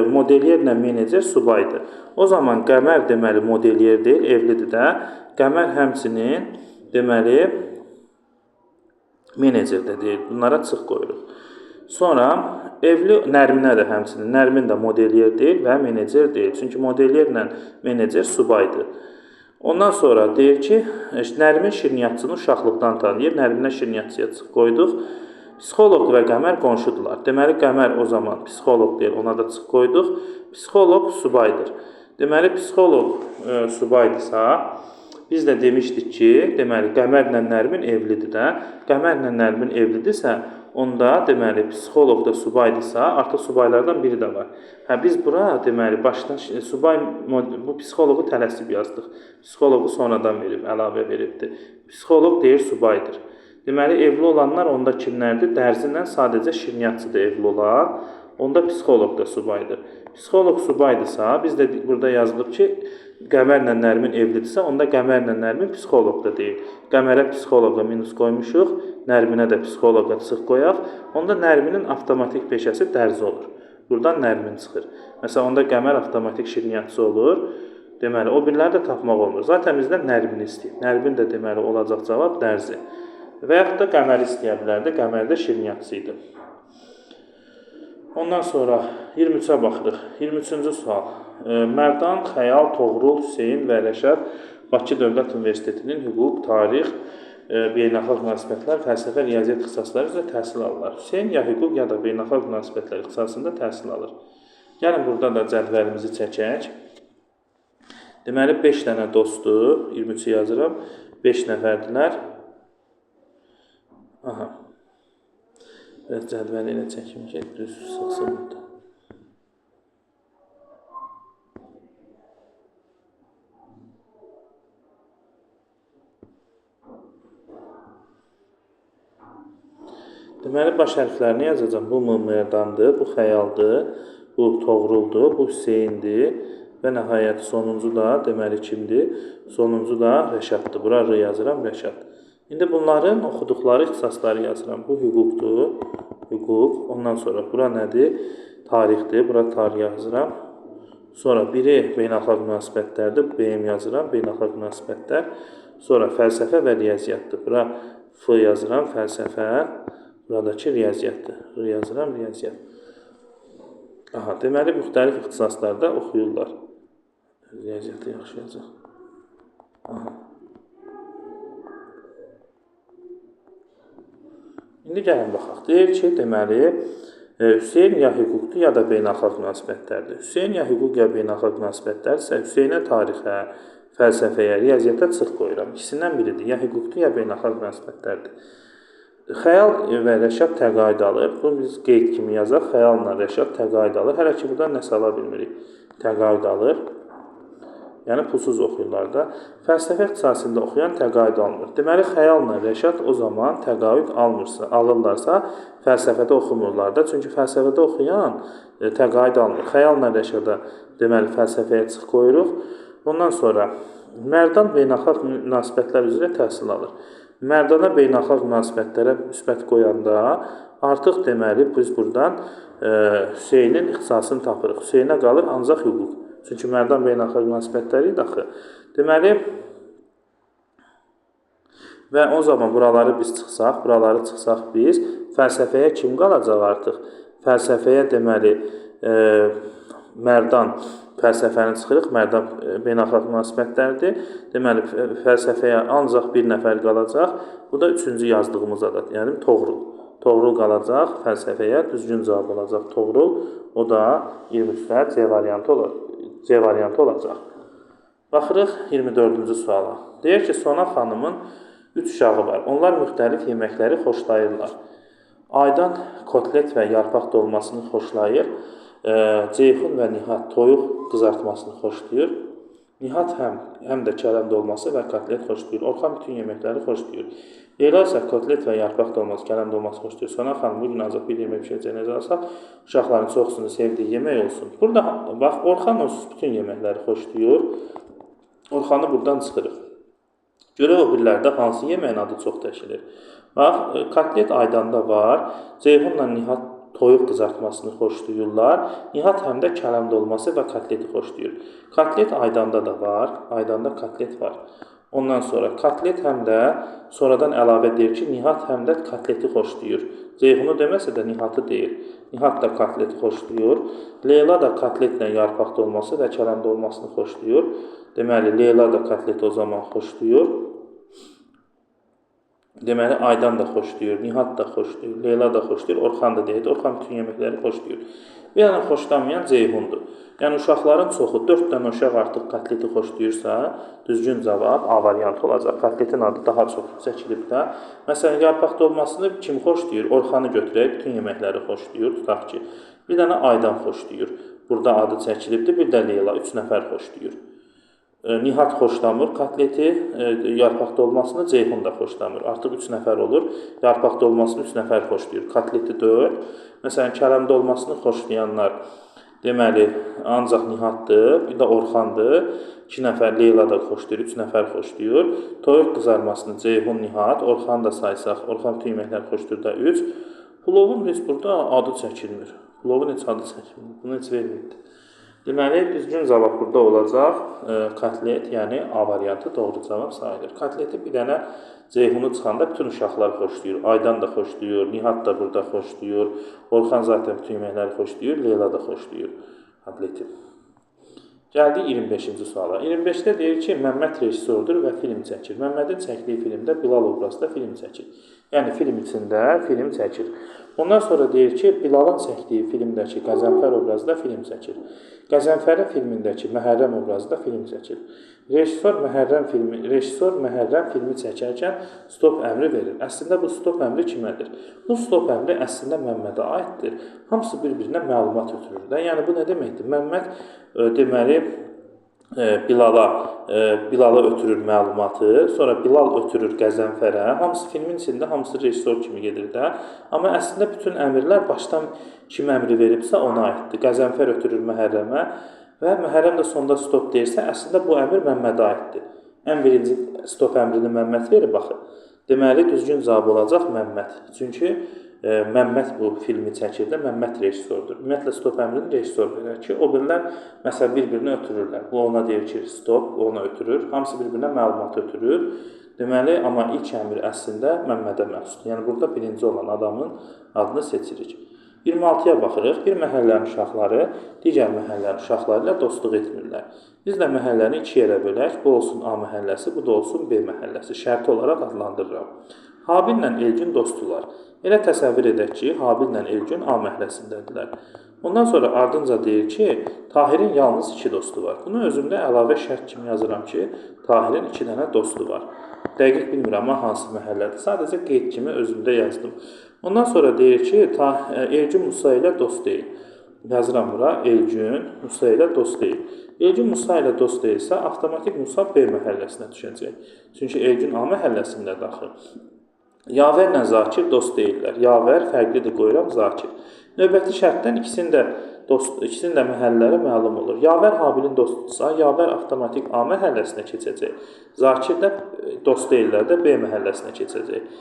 modelyerlə menecer subaydır. O zaman Qəmər deməli modelyer deyil, evlidir də. Qəmər həmçinin deməli menecer də deyil. Bunlara çıx qoyuruq. Sonra evli Nərminə də həmçinin. Nərmin də modelyer deyil və menecer deyil. Çünki modelyerlə menecer subaydır. Ondan sonra deyir ki, Nərmin şirniyyatçını uşaqlıqdan tanıyır. Nərminə şirniyyatçıya çıx qoyduq. Psixoloq və Qəmər qonşudurlar. Deməli, Qəmər o zaman psixoloq deyil, ona da çıx qoyduq. Psixoloq subaydır. Deməli, psixoloq subaydırsa, biz də demişdik ki, deməli, Qəmərlə Nərmin evlidir də. Qəmərlə Nərmin evlidirsə, onda deməli, psixoloq da subaydırsa, artıq subaylardan biri də var. Biz bura, deməli, başdan subay, bu psixoloqu tələsib yazdıq. Psixoloqu sonradan verib, əlavə veribdir. Psixoloq deyir, subaydır. Deməli, evli olanlar onda kimlərdir? Dərzilə sadəcə şirniyyatçıdır evli olan. Onda psixoloq da subaydır. Psixoloq subaydırsa, biz də burada yazılıb ki, Qəmərlə Nərmin evlidirsə, onda Qəmərlə Nərmin psixoloq da deyil. Qəmərə psixoloqa minus qoymuşuq, Nərminə də psixoloqa çıx qoyaq. Onda Nərminin avtomatik peşəsi dərzi olur. Buradan Nərmin çıxır. Məsələn, onda Qəmər avtomatik şirniyyatçı olur. Deməli, o biriləri də tapmaq olmur. Zaten bizdən Nərmin istəyir. Nərmin də deməli olacaq cavab dərzi. Və yaxud da Qəməri istəyə bilərdi. Qəmər də şirniyyatçı idi. Ondan sonra 23-ə baxırıq. 23-cü sual. Mərdan, Xəyal, Toğrul, Hüseyin və Rəşad Bakı Dövlət Universitetinin hüquq, tarix, beynəlxalq münasibətlər, fəlsəfə, riyaziyyat ixtisasları üzrə təhsil alırlar. Hüseyin ya hüquq ya da beynəlxalq münasibətlər ixtisasında təhsil alır. Gəlin burada da cədvəlimizi çəkək. Deməli 5 dənə dostdur. 23-ü yazıram. 5 nəfərdilər. Aha. Biraz cədvəli ilə çəkim ki, düz sıxsın burada. Deməli, baş hərflərini yazacağım. Bu Mərdandır, bu Xəyaldır, bu Toğruldur, bu Hüseyindir və nəhayət sonuncu da deməli kimdir? Sonuncu da Rəşaddır. Bura R yazıram, Rəşad. İndi bunların oxuduqları ixtisasları yazıram. Bu hüquqdur, hüquq. Ondan sonra bura nədir? Tarixdir, bura tarix yazıram. Sonra biri beynəlxalq münasibətlərdir, BM yazıram, beynəlxalq münasibətlər. Sonra fəlsəfə və riyaziyyatdır. Bura F yazıram, fəlsəfə. Buradakı riyaziyyatdır. R yazıram, riyaziyyat. Aha, deməli, müxtəlif ixtisaslarda oxuyurlar. Riyaziyyatı yaxşı yazaq. Aha. İndi gəlin baxaq. Deyir ki, deməli, Hüseyin ya hüquqdur, ya da beynəlxalq münasibətlərdir. Hüseyin ya hüquq, ya beynəlxalq münasibətlərdirsə, Hüseynə tarixə, fəlsəfəyə, riyaziyyata çıx qoyuram. İkisindən biridir. Ya hüquqdur, ya beynəlxalq münasibətlərdir. Xəyal və Rəşad təqaüd alır. Bunu biz qeyd kimi yazaq. Xəyalla Rəşad təqaüd alır. Hələ ki, buradan nəsə ala bilmirik. Təqaüd alır. Yəni pulsuz oxuyurlar da. Fəlsəfə ixtisasında oxuyan təqaüd almır. Deməli, xəyalla rəşad o zaman təqaüd alırlarsa, fəlsəfədə oxumurlar da. Çünki fəlsəfədə oxuyan təqaüd almır. Xəyalla rəşada deməli fəlsəfəyə çıx qoyuruq. Ondan sonra Mərdan beynəlxalq münasibətlər üzrə təhsil alır. Mərdana beynəlxalq münasibətlərə müsbət qoyanda artıq deməli biz buradan Hüseynin ixtisasını tapırıq. Hüseynə qalır ancaq hüquq. Çünki Mərdan beynəlxalq münasibətləri idi axı. Deməli və o zaman buraları çıxsaq biz fəlsəfəyə kim qalacaq artıq? Fəlsəfəyə deməli Mərdan fəlsəfəni çıxırıq. Mərdan beynəlxalq münasibətlərdir. Deməli fəlsəfəyə ancaq bir nəfər qalacaq. Bu da 3-cü yazdığımız adat, yəni Toğrul. Toğrul qalacaq fəlsəfəyə, düzgün cavab olacaq Toğrul. O da 23-də C variantı olacaq. Baxırıq 24-cü suala. Deyir ki, Sona xanımın 3 uşağı var. Onlar müxtəlif yeməkləri xoşlayırlar. Aydan kotlet və yarpaq dolmasını xoşlayır. Ceyxun və Nihat toyuq qızartmasını xoşlayır. Nihat həm də kələm dolması və kotlet xoşlayır. Orxan bütün yeməkləri xoşlayır. Leyla isə kotlet və yarpaq dolması, kələm dolması xoşlayır. Sona xanım bugün ancaq bir yemək pişirəcəyini nəzərə alsaq, uşaqların çoxsunu sevdiyi yemək olsun. Burada bax, Orxan onsuz bütün yeməkləri xoşlayır. Orxanı buradan çıxırıq. Görək o birlərdə hansı yeməyin adı çox təşkilir. Bax, kotlet Aydanda var. Ceyxunla Nihat toyuq qızartmasını xoşlayırlar. Nihat həm də kələm dolması və kotleti xoşlayır. Kotlet Aydanda da var. Aydanda kotlet var. Ondan sonra kotlet həm də sonradan əlavə deyir ki, Nihat həm də kotleti xoşlayır. Ceyxunu deməsə də Nihatı deyir. Nihat da kotleti xoşlayır. Leyla da kotletlə yarpaq dolması və kələm dolmasını xoşlayır. Deməli, Leyla da kotleti o zaman xoşlayır. Deməli, Aydan da xoşlayır, Nihat da xoşlayır, Leyla da xoşlayır, Orxan da deyir. Orxan bütün yeməkləri xoşlayır. Bir dənə xoşlamayan Ceyhundur. Yəni, uşaqların çoxu 4 dənə uşaq artıq kotleti xoşlayırsa, düzgün cavab A variantı olacaq. Kotletin adı daha çox çəkilib də. Məsələn, yarpaq dolmasını kim xoşlayır? Orxanı götürək, bütün yeməkləri xoşlayır. Tutaq ki, bir dənə Aydan xoşlayır. Burada adı çəkilibdir, bir də Leyla, 3 nəfər xoşlayır. Nihat xoşlamır kotleti, yarpaq dolmasını Ceyhun da xoşlamır. Artıq 3 nəfər olur. Yarpaq dolmasını 3 nəfər xoşlayır. Kotleti 4. Məsələn, kələm dolmasını xoşlayanlar deməli ancaq Nihatdır, bir də Orxandır. 2 nəfər Leyla da xoşlayır, 3 nəfər xoşlayır. Toyuq qızarmasını Ceyhun, Nihat, Orxan da saysaq, Orxan bütün yeməkləri xoşlayır da 3. Pulovun heç burada adı çəkilmir. Pulovun heç adı çəkilmir. Bunu heç vermirdi. Deməli, düzgün cavab burada olacaq. Kotlet, yəni A variantı doğru cavab sayılır. Kotleti bir dənə Ceyhunu çıxanda bütün uşaqlar xoşlayır. Aydan da xoşlayır, Nihat da burada xoşlayır. Orxan zaten bütün yeməkləri xoşlayır, Leyla da xoşlayır kotleti. Gəldik 25-ci suala. 25-də deyir ki, Məmməd rejissordur və film çəkir. Məmmədin çəkdiyi filmdə Bilal obrazda film çəkir. Yəni, film içində film çəkir. Ondan sonra deyir ki, Bilalın çəkdiyi filmdəki Qəzənfər obrazda film çəkir. Qəzənfərin filmindəki Məhərrəm obrazda film çəkir. Rejissor Məhərrəm filmi çəkərkən stop əmri verir. Əslində bu stop əmri kimədir? Bu stop əmri əslində Məmmədə aiddir. Hamısı bir-birinə məlumat ötürür də. Yəni bu nə deməkdir? Məmməd deməli Bilala ötürür məlumatı, sonra Bilal ötürür Qəzənfərə. Hamısı filmin içində, hamısı rejissor kimi gedir də. Amma əslində bütün əmrlər başdan kim əmri veribsə ona aiddir. Qəzənfər ötürür Məhərrəmə və Məhərrəm də sonda stop deyirsə, əslində bu əmr Məmmədə aiddir. Ən birinci stop əmrini Məmməd verir, baxın. Deməli, düzgün cavab olacaq Məmməd. Çünki Məmməd bu filmi çəkir də, Məmməd rejissordur. Ümumiyyətlə, stop əmrini rejissor verir ki, o birilər məsələn bir-birini ötürürlər. Bu ona deyir ki, stop, ona ötürür. Hamısı bir-birinə məlumat ötürür. Deməli, amma ilk əmr əslində Məmmədə məxsusdur. Yəni, burada birinci olan adamın adını seçirik. 26-ya baxırıq. Bir məhəllənin uşaqları digər məhəllənin uşaqları ilə dostluq etmirlər. Biz də məhəlləni 2 yerə bölək. Bu olsun A məhəlləsi, bu da olsun B məhəlləsi. Şərti olaraq adlandırıram. Habillə Elgün dostdular. Elə təsəvvür edək ki, Habillə Elgün A məhəlləsindədirlər. Ondan sonra ardınca deyir ki, Tahirin yalnız 2 dostu var. Bunu özümdə əlavə şərt kimi yazıram ki, Tahirin 2 dənə dostu var. Dəqiq bilmirəm hansı məhəllədir. Sadəcə qeyd kimi özümdə yazdım. Ondan sonra deyir ki, Elgün Musa ilə dost deyil. Yazıram bura. Elgün Musa ilə dost deyil. Elgün Musa ilə dost deyilsə, avtomatik Musa B məhəlləsinə düşəcək. Çünki Elgün A məhəlləsində daxil. Yavər ilə Zakir dost deyirlər. Yavər fərqlidir, qoyuram Zakir. Növbəti şərtdən ikisinin də məhəllələri məlum olur. Yavər Habilin dostudursa, Yavər avtomatik A məhəlləsinə keçəcək. Zakir də dost deyirlər də B məhəlləsinə keçəcək.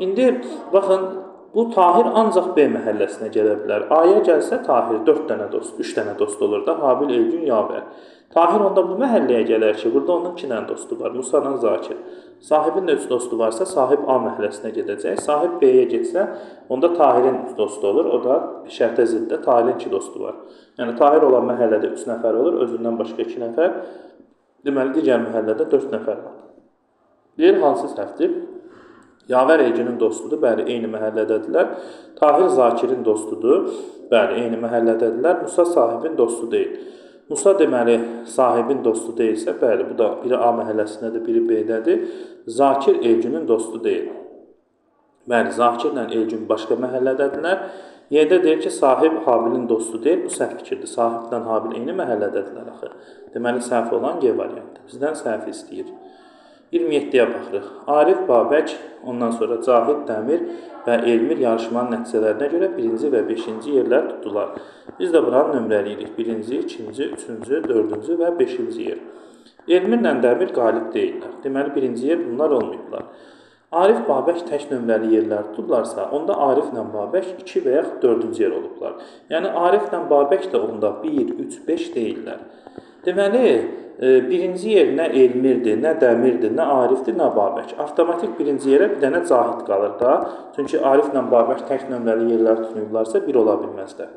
İndi baxın, bu Tahir ancaq B məhəlləsinə gələ bilər. A-ya gəlsə Tahir 4 dənə dost, 3 dənə dost olur da, Habil, Elgün, Yavər. Tahir onda bu məhəlləyə gələr ki, burada onun 2 dənə dostu var, Musa ilə Zakir. Sahibin də 3 dostu varsa, sahib A məhəlləsinə gedəcək. Sahib B-yə getsə, onda Tahirin 3 dostu olur. O da şərtə ziddə Tahirin 2 dostu var. Yəni Tahir olan məhəllədə 3 nəfər olur, özündən başqa 2 nəfər. Deməli, digər məhəllədə 4 nəfər var. Deyir, hansı səhvdir? Yavər Elgünün dostudur, bəli, eyni məhəllədədirlər. Tahir Zakirin dostudur, bəli, eyni məhəllədədirlər. Musa sahibin dostu deyil. Musa deməli sahibin dostu deyilsə, bəli, bu da biri A məhəlləsindədir, biri B-dədir. Zakir Elgünün dostu deyil. Bəli, Zakirlə Elgün başqa məhəllədədirlər. Y-də deyir ki, sahib Habilin dostu deyil, bu səhv fikirdir. Sahiblə Habil eyni məhəllədədirlər axı. Deməli, səhv olan G variantdır. Bizdən səhv istəyir. 27-yə baxırıq. Arif Babək, ondan sonra Cahid Dəmir və Elmir yarışmanın nəticələrinə görə 1-ci və 5-ci yerlər tutdular. Biz də buranı nömrələyirik. 1-ci, 2-ci, 3-cü, 4-cü və 5-ci yer. Elmirlə Dəmir qalib deyirlər. Deməli, 1-ci yer bunlar olmayıblar. Arif Babək tək nömrəli yerlər tutdularsa, onda Ariflə Babək 2 və yaxud 4-cü yer olublar. Yəni, Ariflə Babək də onda 1, 3, 5 deyirlər. Deməli, birinci yer nə Elmirdir, nə Dəmirdir, nə Arifdir, nə Babək. Avtomatik birinci yerə bir dənə Cahid qalır da. Çünki Ariflə Babək tək nömrəli yerlər tutmayıblarsa, bir ola bilməzlər.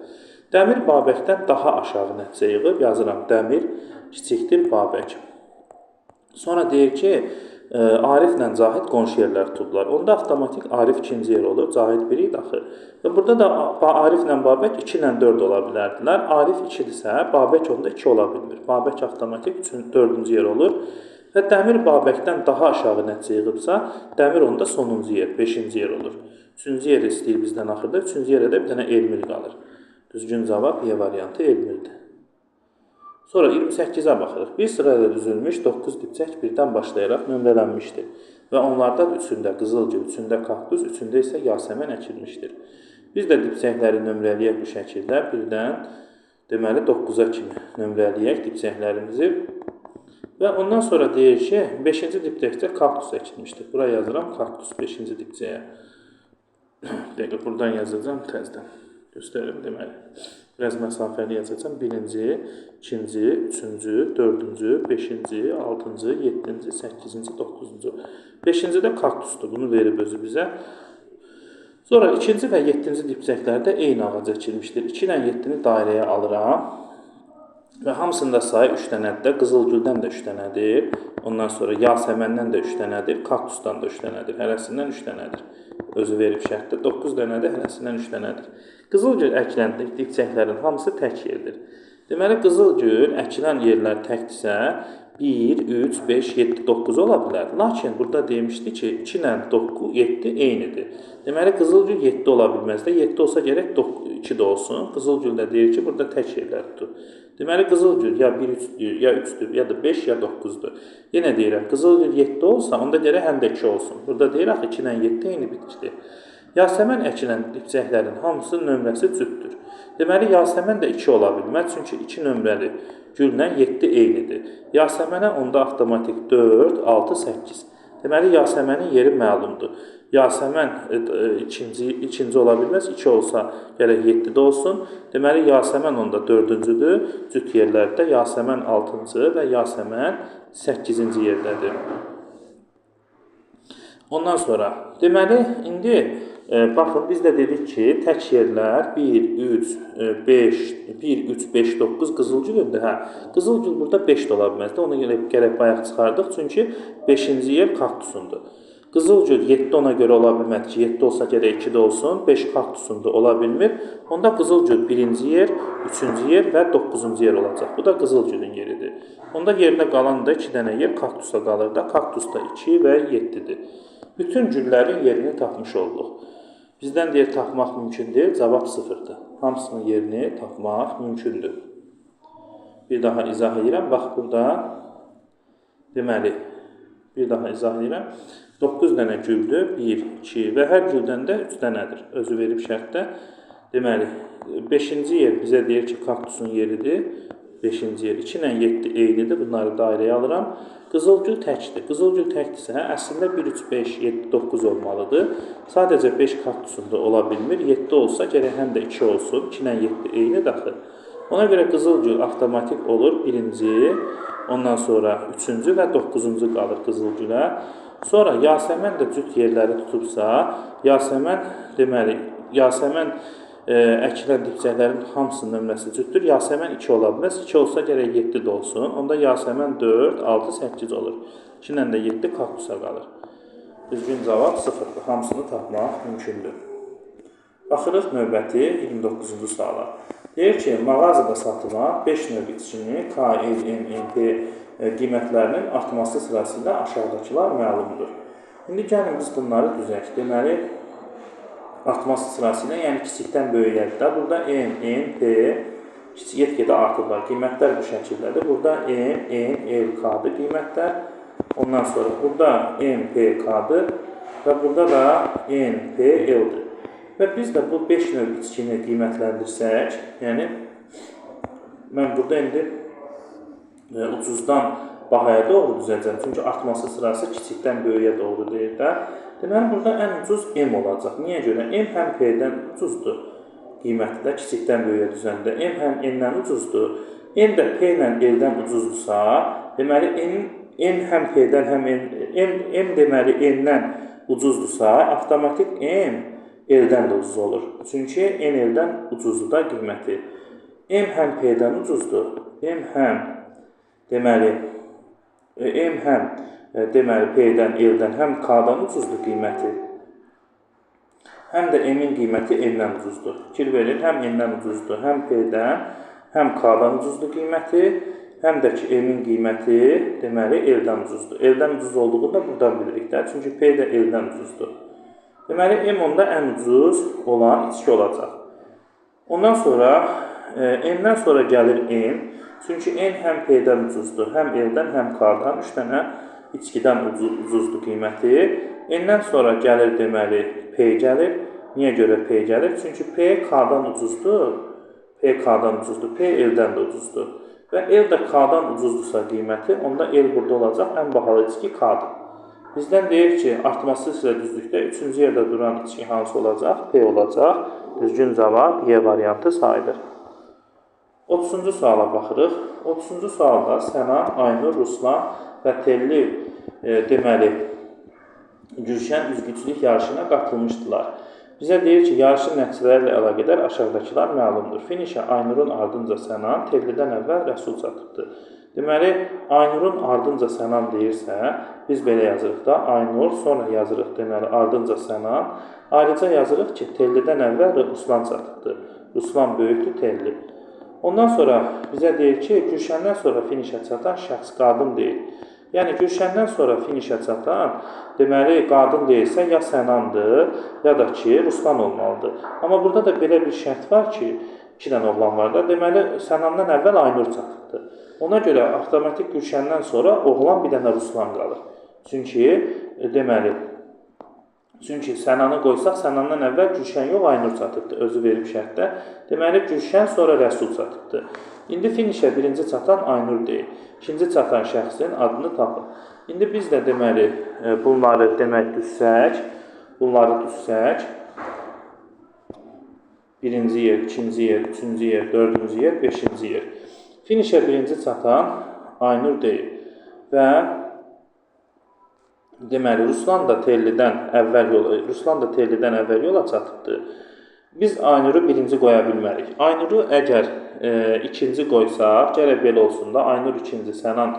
Dəmir Babəkdən daha aşağı nəticə yığıb, yazıram Dəmir kiçikdir Babək. Sonra deyir ki, Ariflə Cahid qonşu yerlər tutdular. Onda avtomatik Arif 2-ci yer olur, Cahid 1 idi axı. Və burada da Ariflə Babək 2 ilə 4 ola bilərdilər. Arif 2-dirsə, Babək onda 2 ola bilmir. Babək avtomatik 4-cü yer olur. Və Dəmir Babəkdən daha aşağı nəticə yığıbsa, Dəmir onda sonuncu yer, 5-ci yer olur. 3-cü yer istəyir bizdən axırda, 3-cü yerə də bir dənə Elmir qalır. Düzgün cavab Y variantı Elmirdir. Sonra 28-ə baxırıq. Bir sırada düzülmüş 9 dipçək birdən başlayaraq nömrələnmişdir. Və onlardan üçündə qızılgül, üçündə kaktus, üçündə isə yasəmən əkilmişdir. Biz də dipçəkləri nömrələyək bu şəkildə. Birdən, deməli 9-a kimi nömrələyək dipçəklərimizi. Və ondan sonra deyir ki, 5-ci dipçəkdə kaktus əkilmişdir. Buraya yazıram kaktus 5-ci dipçəyə. Dəqiq, buradan yazacağım təzdən. Göstərim deməli. Biraz məsafəli yazacağım. 1-ci, 2-ci, 3-cü, 4-cü, 5-ci, 6-cı, 7-ci, 8-ci, 9-cu. 5-ci də kaktusdur. Bunu verib özü bizə. Sonra 2-ci və 7-ci dipçəklərdə eyni ağac əkilmişdir. 2 ilə 7-ni dairəyə alıram. Və hamısında sayı 3 dənədir. Qızılgüldən də 3 dənədir. Ondan sonra yasəməndən də 3 dənədir. Kaktusdan da 3 dənədir. Hərəsindən 3 dənədir. Özü verib şərtdə 9 dənədir, hərəsindən 3 dənədir. Qızılgül əkilən dipçəklərin hamısı tək yerdir. Deməli, qızılgül əkilən yerlər təkdirsə, 1, 3, 5, 7, 9 ola bilər. Lakin burada demişdi ki, 2 ilə 9, 7 eynidir. Deməli, qızılgül 7 ola bilməz də. 7 olsa gərək 2 də olsun. Qızılgül də deyir ki, burada tək yerlər tutur. Deməli, qızılgül ya 1-3-dür, ya 3-dür, ya da 5, ya 9-dur. Yenə deyirəm, qızılgül 7 olsa, onda gərək həm də 2 olsun. Burada deyir, axı 2 ilə 7 eyni bitkidir. Yasəmən əkilən dipçəklərin hamısı nömrəsi cütdür. Deməli, yasəmən də 2 ola bilməz, çünki 2 nömrəli güllə 7 eynidir. Yasəmənə onda avtomatik 4, 6, 8. Deməli, yasəmənin yeri məlumdur. Yasəmən ikinci ola bilməz, 2 olsa gərək 7-də olsun. Deməli, yasəmən onda 4-cüdür. Cüt yerlərdə yasəmən 6-cı və yasəmən 8-ci yerdədir. Ondan sonra, deməli, indi baxın, biz də dedik ki, tək yerlər 1, 3, 5, 9 qızılgüldür. Qızılgül burada 5 də ola bilməzdir. Ona gərək bayaq çıxardıq, çünki 5-ci yer kaktusundur. Qızılgül 7 ona görə ola bilməz ki, 7 olsa gərək 2 də olsun, 5 kaktusunda ola bilmir. Onda qızılgül 1-ci yer, 3-cü yer və 9-cu yer olacaq. Bu da qızılgülün yeridir. Onda yerində qalan da 2 dənə yer kaktusa qalır da. Kaktus da 2 və 7-dir. Bütün güllərin yerini tapmış olduq. Bizdən deyir, tapmaq mümkün deyil, cavab 0-dır. hamısının yerini tapmaq mümkündür. Bir daha izah edirəm. Bax, burada deməli, bir daha izah edirəm. 9 dənə güldür. 1, 2 və hər güldən də 3 dənədir. Özü verib şərtdə. Deməli, 5-ci yer bizə deyir ki, kaktusun yeridir. 5-ci yer 2 ilə 7 eynidir. Bunları dairəyə alıram. Qızılgül təkdir. Qızılgül təkdirsə, əslində 1, 3, 5, 7, 9 olmalıdır. Sadəcə 5 kaktusunda ola bilmir. 7 olsa, gərək həm də 2 olsun. 2 ilə 7 eyni daxil. Ona görə qızılgül avtomatik olur. Birinci, ondan sonra 3-cü və 9-cu qalır qızılgülə. Sonra Yasəmən də cüt yerləri tutubsa, Yasəmən, deməli, Yasəmən əkilən dipçəklərin hamısının nömrəsi cütdür. Yasəmən 2 ola bilməz. 2 olsa gərək 7 də olsun. Onda Yasəmən 4, 6, 8 olur. 2 ilə də 7 kaktusa qalır. Düzgün cavab 0-dır. Hamısını tapmaq mümkündür. Baxırıq növbəti 29-cu suala. Deyir ki, mağazada satılan 5 növ içkinin K, L, M, N, P qiymətlərinin artması sırasında aşağıdakılar məlumdur. İndi gəlin biz bunları düzək. Deməli, artması sırasıyla, yəni kiçikdən böyüyədə, burada M, N, P get-gedə artırlar. Qiymətlər bu şəkildədir. Burada M, N, L, K-dır qiymətlər. Ondan sonra burada M, P, K-dır və burada da N, P, L-dir. Və biz də bu 5 növ içkini qiymətləndirsək, yəni mən burada indi ucuzdan bahaya doğru düzələcəm. Çünki artması sırası kiçikdən böyüyə doğru deyir də. Deməli, burada ən ucuz M olacaq. Niyə görə? M həm P-dən ucuzdur qiyməti də kiçikdən böyüyə düzəndə. M həm N-dən ucuzdur. N də P ilə L-dən ucuzdursa, deməli, N həm P-dən həm M deməli N-dən ucuzdursa, avtomatik M L-dən də ucuz olur. Çünki N L-dən ucuzdur da qiyməti. M həm P-dən ucuzdur. M həm deməli P-dən, L-dən həm K-dan ucuzdur qiyməti. Həm də M-in qiyməti N-dən ucuzdur. Fikir verin, həm N-dən ucuzdur, həm P-dən, həm K-dan ucuzdur qiyməti, həm də ki M-in qiyməti deməli L-dən ucuzdur. L-dən ucuz olduğunu da buradan bilirik də, çünki P də L-dən ucuzdur. Deməli, M onda ən ucuz olan içki olacaq. Ondan sonra, N-dən sonra gəlir N. Çünki N həm P-dən ucuzdur, həm L-dən, həm K-dan 3 dənə içkidən ucuzdur qiyməti. N-dən sonra gəlir deməli P gəlir. Niyə görə P gəlir? Çünki P K-dan ucuzdur. P K-dan ucuzdur, P L-dən də ucuzdur. Və L də K-dan ucuzdursa qiyməti, onda L burada olacaq, ən bahalı içki K-dır. Bizdən deyir ki, artması ilə düzlükdə 3-cü yerdə duran içki hansı olacaq? P olacaq. Düzgün cavab Y variantı sayılır. 30-cu suala baxırıq. 30-cu sualda Sənan, Aynur, Ruslan və Telli deməli Gülşən üzgüçülük yarışına qatılmışdılar. Bizə deyir ki, yarışın nəticələri ilə əlaqədar aşağıdakılar məlumdur. Finişə Aynurun ardınca Sənan, Tellidən əvvəl Rəsul çatıbdır. Deməli, Aynurun ardınca Sənan deyirsə, biz belə yazırıq da, Aynur, sonra yazırıq deməli, ardınca Sənan. Ayrıca yazırıq ki, Tellidən əvvəl Ruslan çatıbdır. Ruslan böyükdür, Telli. Ondan sonra bizə deyir ki, Gülşəndən sonra finişə çatan şəxs qadın deyil. Yəni, Gülşəndən sonra finişə çatan, deməli, qadın deyilsə, ya Sənandır, ya da ki, Ruslan olmalıdır. Amma burada da belə bir şərt var ki, 2 dənə oğlan var da, deməli, Sənandan əvvəl Aynur çatıbdır. Ona görə avtomatik Gülşəndən sonra oğlan bir dənə Ruslan qalır. Çünki, deməli, Sənanı qoysaq, Sənandan əvvəl Gülşən yox, Aynur çatıbdır, özü verib şərtdə. Deməli, Gülşən sonra Rəsul çatıbdır. İndi finişə birinci çatan Aynur deyil. İkinci çatan şəxsin adını tapın. İndi biz də deməli, bunları düzsək, birinci yer, ikinci yer, üçüncü yer, dördüncü yer, beşinci yer. Finişə birinci çatan Aynur deyil. Və deməli, Ruslan da Tellidən əvvəl yola çatıbdır. Biz Aynuru birinci qoya bilmərik. Aynuru əgər ikinci qoysaq, gərək belə olsun da, Aynur ikinci, Sənan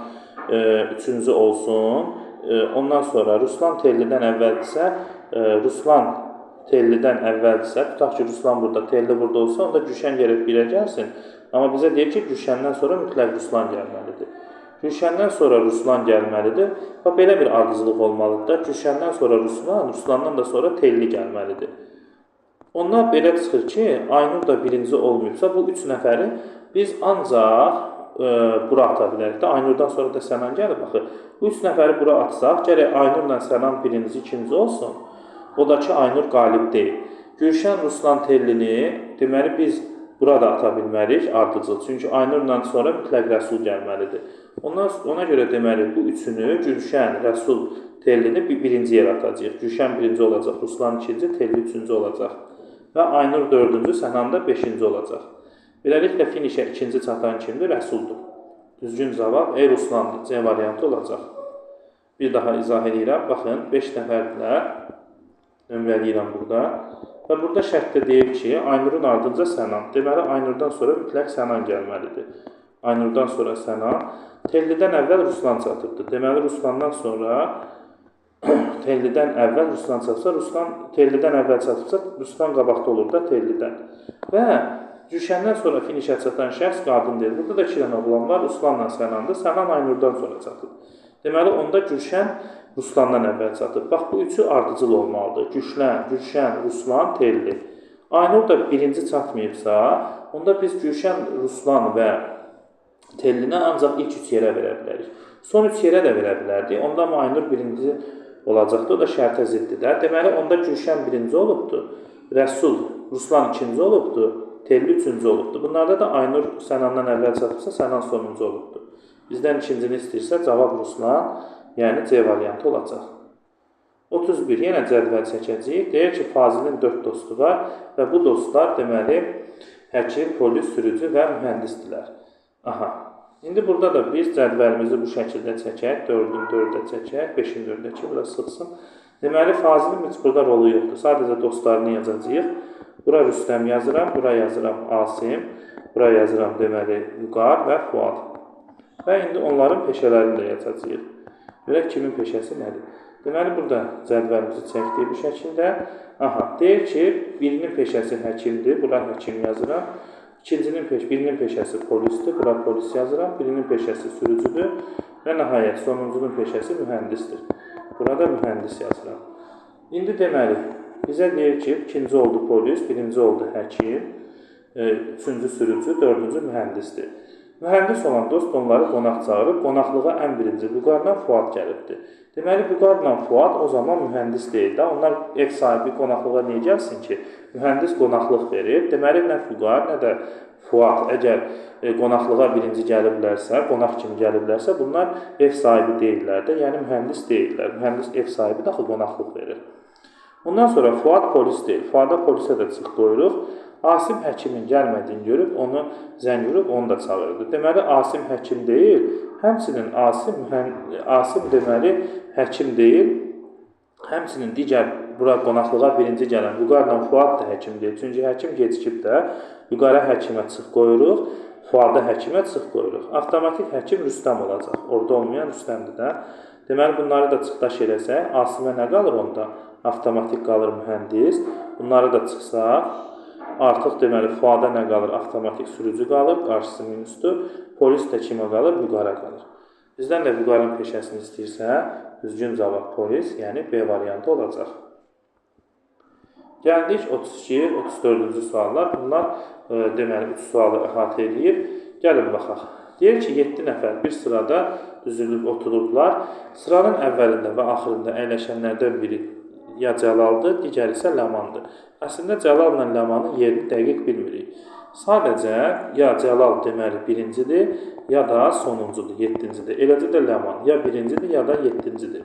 üçüncü olsun. Ondan sonra Ruslan Tellidən əvvəldirsə, tutaq ki, Ruslan burada, Telli burada olsa, onda Gülşən gərək birə gəlsin. Amma bizə deyir ki, Gülşəndən sonra mütləq Ruslan gəlməlidir. Gülşəndən sonra Ruslan gəlməlidir. Və belə bir ardıcılıq olmalıdır da, Gülşəndən sonra Ruslan, Ruslandan da sonra Telli gəlməlidir. Ondan belə çıxır ki, Aynur da birinci olmayıbsa, bu 3 nəfəri biz ancaq bura ata bilərik də. Aynurdan sonra da Sənan gəlir. Baxın, bu 3 nəfəri bura atsaq, gərək Aynurla Sənan birinci, ikinci olsun. O da ki, Aynur qalib deyil. Gülşən, Ruslan, Tellini deməli biz burada ata bilmərik ardıcıl. Çünki Aynurla sonra mütləq Rəsul gəlməlidir. Ona görə deməli bu üçünü Gülşən, Rəsul, Tellini birinci yer atacaq. Gülşən birinci olacaq, Ruslan ikinci, Telli üçüncü olacaq. Və Aynur dördüncü, Sənan da beşinci olacaq. Beləliklə finişə ikinci çatan kimdir? Rəsuldur. Düzgün cavab E Ruslandır. C variantı olacaq. Bir daha izah edirəm. Baxın, 5 nəfərdirlər. Nömrəliyirəm burada. Və burada şərtdə deyir ki, Aynurun ardınca Sənan. Deməli, Aynurdan sonra mütləq Sənan gəlməlidir. Aynurdan sonra Sənan. Tellidən əvvəl Ruslan çatıbdır. Deməli, Ruslandan sonra Tellidən əvvəl Ruslan çatsa, Tellidən əvvəl çatıbsa, Ruslan qabaqda olur da Tellidən. Və Gülşəndən sonra finişə çatan şəxs qadın deyil. Burada da 2 dənə oğlan var, Ruslanla Sənandır. Sənan Aynurdan sonra çatıb. Deməli, onda Gülşən Ruslandan əvvəl çatıb. Bax, bu üçü ardıcıl olmalıdır. Gülşən, Ruslan, Telli. Aynur da birinci çatmayıbsa, onda biz Gülşən, Ruslan və Tellinə ancaq ilk 3 yerə verə bilərik. Son 3 yerə də verə bilərdik. Onda Aynur birinci olacaqdır. O da şərtə ziddir. Deməli, onda Gülşən birinci olubdur. Rəsul, Ruslan ikinci olubdur. Telli üçüncü olubdur. Bunlarda da Aynur Sənandan əvvəl çatıbsa, Sənan sonuncu olubdur. Bizdən ikincini istəyirsə, cavab Ruslan, yəni C variantı olacaq. 31. Yenə cədvəl çəkəcəyik. Deyir ki, Fazilin 4 dostu var və bu dostlar deməli həkim, polis, sürücü və mühəndisdirlər. Aha. İndi burada da biz cədvəlimizi bu şəkildə çəkək. 4-ün 4-ə çəkək, 5-in 4-ə ki, bura sıxsın. Deməli, Fazilin heç burada rolu yoxdur. Sadəcə dostlarını yazacağıq. Bura Rüstəm yazıram, bura yazıram Asim, bura yazıram deməli Vüqar və Fuad. Və indi onların peşələrini də yazacağıq. Görək kimin peşəsi nədir? Deməli, burada cədvəlimizi çəkdik bu şəkildə. Aha, deyir ki, birinin peşəsi həkimdir, bura həkim yazıram. Birinin peşəsi polisdir, bura polis yazıram. Birinin peşəsi sürücüdür və nəhayət sonuncunun peşəsi mühəndisdir. Burada mühəndis yazıram. İndi deməli, bizə deyir ki, ikinci oldu polis, birinci oldu həkim, üçüncü sürücü, dördüncü mühəndisdir. Mühəndis olan dost onları qonaq çağırıb, qonaqlığa ən birinci Vüqarla Fuad gəlibdir. Deməli, Vüqarla Fuad o zaman mühəndis deyil də. Onlar ev sahibi qonaqlığa niyə gəlsin ki? Mühəndis qonaqlıq verir. Deməli, nə Vüqar, nə də Fuad əgər qonaqlığa birinci gəliblərsə, qonaq kimi gəliblərsə, bunlar ev sahibi deyirlər də, yəni mühəndis deyirlər. Mühəndis ev sahibi daxı qonaqlıq verir. Ondan sonra Fuad polis deyil. Fuada polisə də çıx qoyuruq. Asim həkimin gəlmədiyini görüb, onu zəng vurub, onu da çağırdı. Deməli, Asim həkim deyil, həmçinin Asim deməli həkim deyil, həmçinin digər bura qonaqlığa birinci gələn Vüqarla Fuad da həkim deyil. Çünki həkim gecikib də Vüqara həkimə çıx qoyuruq, Fuada həkimə çıx qoyuruq. Avtomatik həkim Rüstəm olacaq. Orada olmayan Rüstəmdir də. Deməli, bunları da çıxdaş eləsək, Asimə nə qalır onda? Avtomatik qalır mühəndis. Bunları da çıxsaq, artıq deməli Fuada nə qalır? Avtomatik sürücü qalır, qarşısı minusdur. Polis də kimə qalır? Vüqara qalır. Bizdən də Vüqarın peşəsini istəyirsə, düzgün cavab polis, yəni B variantı olacaq. Gəldik 32-34-cü suallar. Bunlar deməli 3 sualı əhatə edir. Gəlin baxaq. Deyir ki, 7 nəfər bir sırada düzülüb oturublar. Sıranın əvvəlində və axırında əyləşənlərdən biri ya Cəlaldır, digəri isə Ləmandır. Əslində Cəlalla Ləmanın yerini dəqiq bilmirik. Sadəcə ya Cəlal deməli birincidir, ya da sonuncudur, 7-cidir. Eləcə də Ləman ya birincidir, ya da 7-cidir.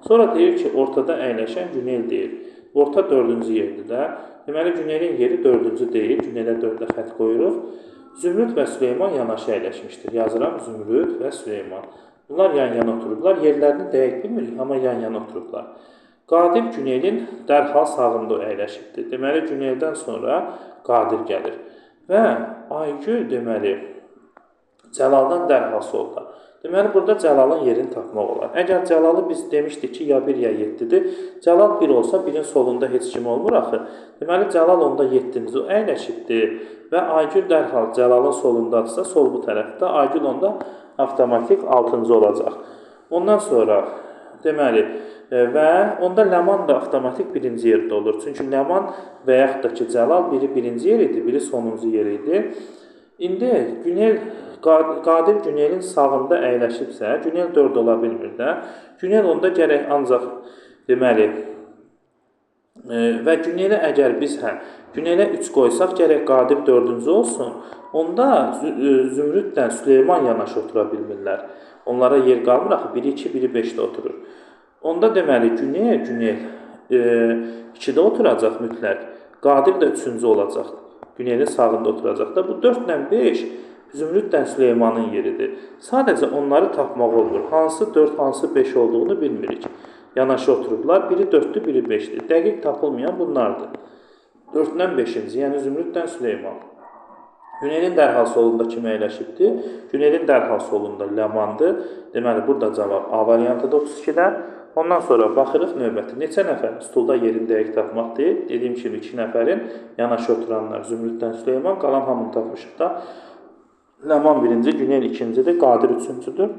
Sonra deyir ki, ortada əyləşən Günel deyil. Orta 4-cü yerdir də. Deməli, Günelin yeri 4-cü deyil. Günelə 4-də xət qoyuruq. Zümrüd və Süleyman yanaşı əyləşmişdir. Yazıram Zümrüd və Süleyman. Bunlar yan-yana oturublar. Yerlərini dəqiq bilmirik, amma yan-yana oturublar. Qadir Günelin dərhal sağında əyləşibdir. Deməli, Güneldən sonra Qadir gəlir. Və Aygül deməli, Cəlaldan dərhal solda. Deməli, burada Cəlalın yerini tapmaq olar. Əgər Cəlalı biz demişdik ki, ya 1 ya 7-dir. Cəlal 1 olsa, 1-in solunda heç kim olmur axı. Deməli, Cəlal onda 7-ci əyləşibdir. Və Aygül dərhal Cəlalın solundadırsa, sol bu tərəfdə. Aygül onda avtomatik 6-cı olacaq. Ondan sonra, deməli, Və onda Ləman da avtomatik birinci yerdə olur. Çünki Ləman və yaxud da ki, Cəlal biri birinci yer idi, biri sonuncu yer idi. İndi Günel, Qadir Günelin sağında əyləşibsə, Günel 4 ola bilmir də. Günel onda gərək ancaq deməli və Günelə əgər biz Günelə 3 qoysaq, gərək Qadir 4-cü olsun. Onda Zümrüdlə Süleyman yanaşı otura bilmirlər. Onlara yer qalmır axı, biri 2, biri 5-də oturur. Onda deməli Günel 2-də oturacaq mütləq. Qadir də 3-cü olacaq. Günelin sağında oturacaq da. Bu 4 ilə 5 Zümrüdlə Süleymanın yeridir. Sadəcə onları tapmaq olmur. Hansı 4, hansı 5 olduğunu bilmirik. Yanaşı oturublar. Biri 4-dür, biri 5-dir. Dəqiq tapılmayan bunlardır. 4-dən 5-ci, yəni Zümrüdlə Süleyman. Günelin dərhal solunda kim əyləşibdir? Günelin dərhal solunda Ləmandır. Deməli, burada cavab A variantıdır 32-də. Ondan sonra baxırıq növbəti. Neçə nəfər stulda yerini dəqiq tapmaqdır? Dediyim kimi 2 nəfərin yanaşı oturanlar Zümrüdlə Süleyman. Qalan hamını tapmışıq da. Ləman birinci, Günel ikincidir, Qadir üçüncüdür.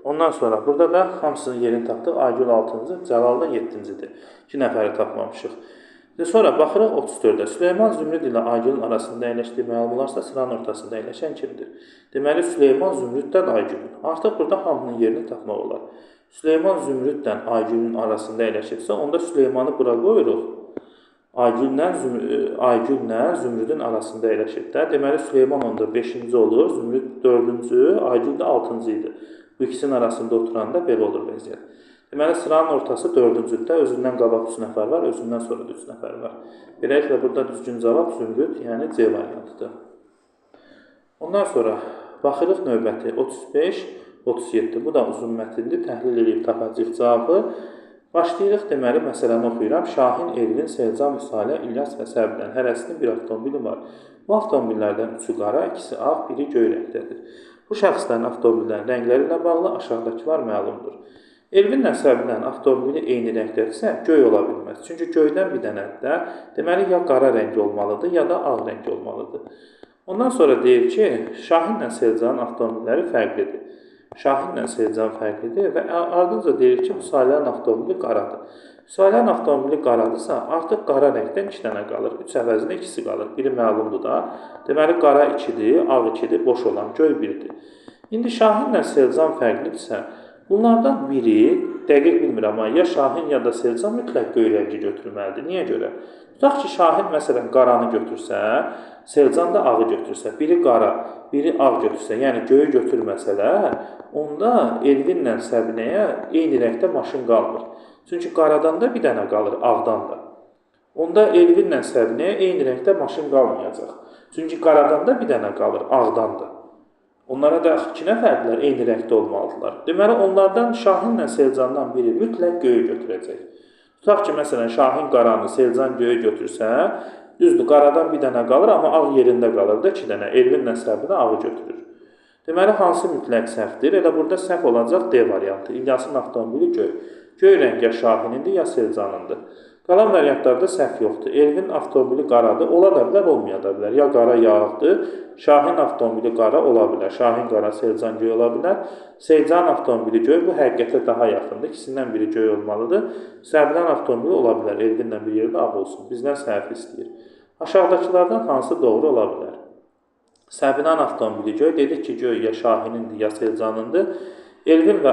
Ondan sonra burada da hamısının yerini tapdıq. Aygül 6-cı, Cəlal da 7-cidir. 2 nəfəri tapmamışıq. Sonra baxırıq 34-də. Süleyman Zümrüd ilə Aygülün arasında əyləşdiyi məlum olarsa, sıranın ortasında əyləşən kimdir? Deməli, Süleyman Zümrüddən Aygülün. Artıq burada hamının yerini tapmaq olar. Süleyman Zümrüddən Aygülün arasında əyləşibsə, onda Süleymanı bura qoyuruq. Aygüllə Zümrüdün arasında əyləşib də. Deməli, Süleyman onda 5-ci olur, Zümrüd 4-cü, Aygül də 6-cı idi. Bu ikisinin arasında oturanda belə olur vəziyyət. Deməli, sıranın ortası 4-cüdə, özündən qabaq 3 nəfər var, özündən sonra 3 nəfər var. Beləliklə, burada düzgün cavab Zümrüd, yəni C variantıdır. Ondan sonra baxırıq növbəti 35, 37. Bu da uzun mətindir, təhlil edib tapacaq cavabı. Başlayırıq, deməli, məsələni oxuyuram. Şahin, Elvin, Selcan, Müsalə, İlyas və Səbirdən hərəsinin bir avtomobili var. Bu avtomobillərdən 3-ü qara, 2-si ağ, biri göy rəngdədir. Bu şəxslərin avtomobillərin rəngləri ilə bağlı aşağıdakılar məlumdur. Elvinlə Səbirlərin avtomobili eyni rəngdədirsə, göy ola bilməz. Çünki göydən bir dənədə, deməli, ya qara rəng olmalıdır, ya da ağ rəng olmalıdır. Ondan sonra deyir ki, Şahinlə Selcanın avtomobilləri fərqlidir. Şahinlə Selcan fərqlidir və ardınca deyir ki, Müsalənin avtomobili qaradır. Müsalənin avtomobili qaradırsa, artıq qara rəngdən 2 dənə qalır. 3 əvəzində 2-si qalır. Biri məlumdur da. Deməli, qara 2-dir, ağ 2-dir, boş olan göy 1-dir. İndi Şahinlə Selcan fərqlidirsə, bunlardan biri, dəqiq bilmirəm amma, ya Şahin ya da Selcan mütləq göy rəngi götürməlidir. Niyə görə? Tutaq ki, Şahin məsələn qaranı götürsə, Selcan da ağı götürsə, biri qara, biri ağ götürsə, yəni göyü götürməsələr, onda Elvinlə Səbinəyə eyni rəngdə maşın qalmır. Çünki qaradan da bir dənə qalır, ağdan da. Onda Elvinlə Səbinəyə eyni rəngdə maşın qalmayacaq. Çünki qaradan da bir dənə qalır, ağdan da. Onlara da 2 nəfərdirlər, eyni rəngdə olmalıdırlar. Deməli, onlardan Şahinlə Selcandan biri mütləq göyü götürəcək. Tutaq ki, məsələn, Şahin qaranı, Selcan göyü götürsə, düzdür, qaradan bir dənə qalır, amma ağ yerində qalır da 2 dənə. Elvinlə Səbinə ağı götürür. Deməli, hansı mütləq səhvdir? Elə burada səhv olacaq D variantı. İlyasın avtomobili göy. Göy rəng ya Şahinindir, ya Selcanındır. Qalan variantlarda səhv yoxdur. Elvin avtomobili qaradır, ola da bilər, olmaya da bilər. Ya qara, ya ağdır. Şahin avtomobili qara ola bilər. Şahin qara, Selcan göy ola bilər. Selcan avtomobili göy, bu həqiqətə daha yaxındır. İkisindən biri göy olmalıdır. Səbirən avtomobili ola bilər. Elvinlə bir yerdə ağ olsun. Bizdən səhv istəyir. Aşağıdakılardan hansı doğru ola bilər? Səbirən avtomobili göy, dedik ki, göy ya Şahinindir, ya Selcanındır. Elvin və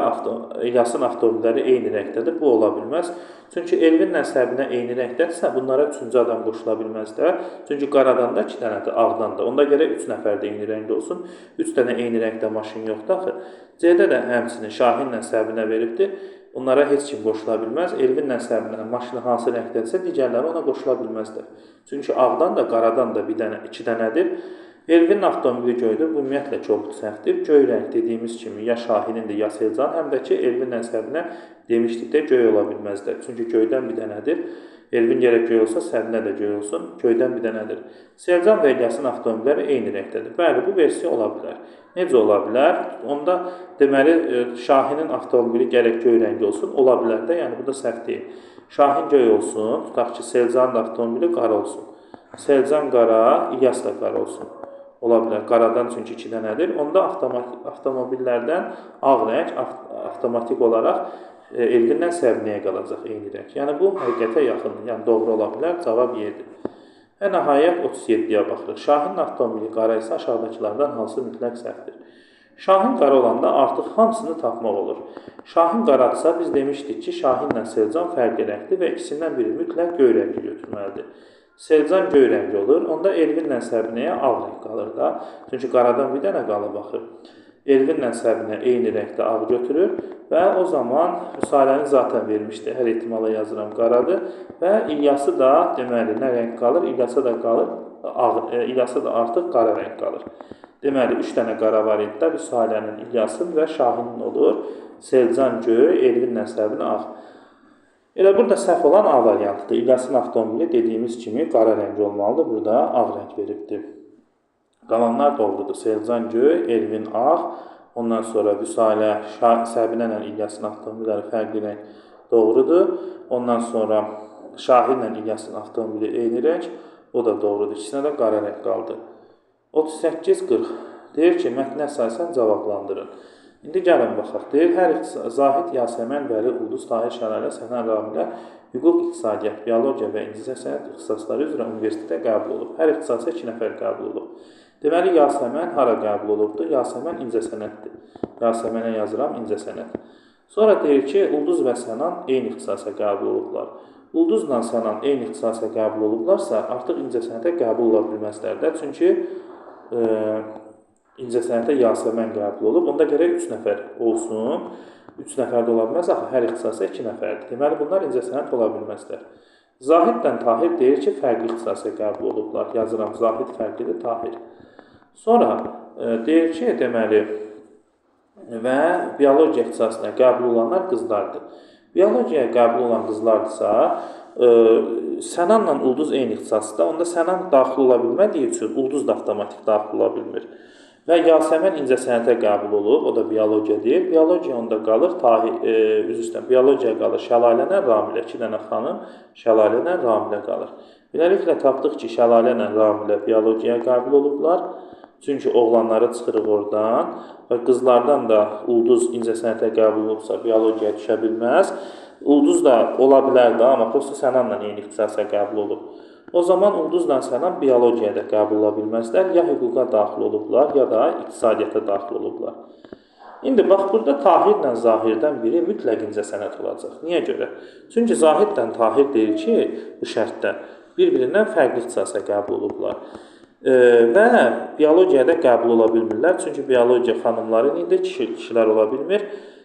İlyasın avtomobilləri eyni rəngdədir. Bu ola bilməz. Çünki Elvinlə Səbinə eyni rəngdədirsə, bunlara 3-cü adam qoşula bilməz də. Çünki qaradan da 2 dənədir, ağdan da. Onda gərək 3 nəfər də eyni rəngdə olsun. 3 dənə eyni rəngdə maşın yoxdur axı. C-də də həmçinin Şahinlə Səbinə veribdir. Onlara heç kim qoşula bilməz. Elvinlə Səbinə maşını hansı rəngdədirsə, digərləri ona qoşula bilməzlər. Çünki ağdan da, qaradan da 2 dənədir. Elvin avtomobili göydür, bu ümumiyyətlə çox səhvdir. Göy rəng dediyimiz kimi ya Şahinindir, ya Selcan, həm də ki, Elvinlə Səbinə demişdik də göy ola bilməzlər. Çünki göydən bir dənədir. Elvin gərək göy olsa, Səbinə də göy olsun, göydən bir dənədir. Selcan və İlyasın avtomobilləri eyni rəngdədir. Bəli, bu versiya ola bilər. Necə ola bilər? Onda deməli, Şahinin avtomobili gərək göy rəngi olsun, ola bilər də, yəni bu da səhv deyil. Şahin göy olsun, tutaq ki, Selcanın avtomobili qara olsun. Selcan qara, İlyas da qara olsun. ola bilər. Qaradan çünki 2 dənədir. Onda avtomobillərdən ağ rəng avtomatik olaraq Elvinlə Səbinəyə qalacaq eyni rəng. Yəni bu həqiqətə yaxındır. Yəni doğru ola bilər. Cavab Y-dir. Və nəhayət 37-yə baxırıq. Şahinin avtomobili qara isə aşağıdakılardan hansı mütləq səhvdir? Şahin qara olanda artıq hamısını tapmaq olur. Şahin qaradırsa biz demişdik ki, Şahinlə Selcan fərqli rəngdir və ikisindən biri mütləq göy rəngi götürməlidir. Selcan göy rəngi olur, onda Elvinlə Səbinəyə ağ rəng qalır da. Çünki qaradan bir dənə qalıb axı. Elvinlə Səbinə eyni rəngdə ağ götürür və o zaman müsailəni zaten vermişdi. Hər ehtimala yazıram qaradır və İlyası da deməli nə rəng qalır? İlyasa da qalır ağ, İlyasa da artıq qara rəng qalır. Deməli 3 dənə qara var idi də müsailənin İlyasın və Şahinin olur. Selcan göy, Elvinlə Səbinə ağ. Elə burada səhv olan A variantıdır. İlyasın avtomobili dediyimiz kimi qara rəng olmalıdır. Burada ağ rəng veribdir. Qalanlar doğrudur. Selcan göy, Elvin ağ. Ondan sonra Vüsalə, Səbinə ilə İlyasın avtomobilləri fərqli rəng doğrudur. Ondan sonra Şahinlə İlyasın avtomobili eyni rəng. O da doğrudur. İkisinə də qara rəng qaldı. 38-40 deyir ki, mətnə əsasən cavablandırın. İndi gəlin baxaq. Deyir, hər Zahid, Yasəmən, Vəli, Ulduz, Tahir, Şəlalə, Sənan, Ramilə hüquq, iqtisadiyyat, biologiya və incəsənət ixtisasları üzrə universitetə qəbul olub. Hər ixtisasa 2 nəfər qəbul olub. Deməli, Yasəmən hara qəbul olubdur? Yasəmən incəsənətdir. Yasəmənə yazıram incəsənət. Sonra deyir ki, Ulduz və Sənan eyni ixtisasa qəbul olublar. Ulduzla Sənan eyni ixtisasa qəbul olublarsa, artıq incəsənətə qəbul ola bilməzlər də. Çünki incəsənətə Yasəmən qəbul olub. Onda gərək 3 nəfər olsun. 3 nəfər də ola bilməz, axı hər ixtisasa 2 nəfərdir. Deməli, bunlar incəsənət ola bilməzlər. Zahidlə Tahir deyir ki, fərqli ixtisasa qəbul olublar. Yazıram, Zahid fərqlidir, Tahir. Sonra deyir ki, deməli, və biologiya ixtisasına qəbul olanlar qızlardır. Biologiyaya qəbul olan qızlardırsa, Sənanla Ulduz eyni ixtisasda, onda Sənan daxil ola bilmədiyi üçün Ulduz da avtomatik daxil ola bilmir. Və Yasəmən incəsənətə qəbul olub, o da biologiya deyil. Biologiya onda qalır, biologiya qalır Şəlalə, Ramilə, 2 dənə xanım, Şəlalə, Ramilə qalır. Beləliklə tapdıq ki, Şəlalə, Ramilə biologiyaya qəbul olublar. Çünki oğlanları çıxırıq oradan və qızlardan da Ulduz incəsənətə qəbul olubsa biologiyaya düşə bilməz. Ulduz da ola bilər də, amma prosta Sənanla eyni ixtisasa qəbul olub. O zaman Ulduzla Sənan biologiyaya da qəbul ola bilməzlər. Ya hüquqa daxil olublar, ya da iqtisadiyyata daxil olublar. İndi bax, burada Tahirlə Zahirdən biri mütləq incəsənət olacaq. Niyə görə? Çünki Zahidlə Tahir deyir ki, bu şərtdə bir-birindən fərqli ixtisasa qəbul olublar. Və biologiyada qəbul ola bilmirlər. Çünki biologiya xanımların indi kişilər ola bilmir.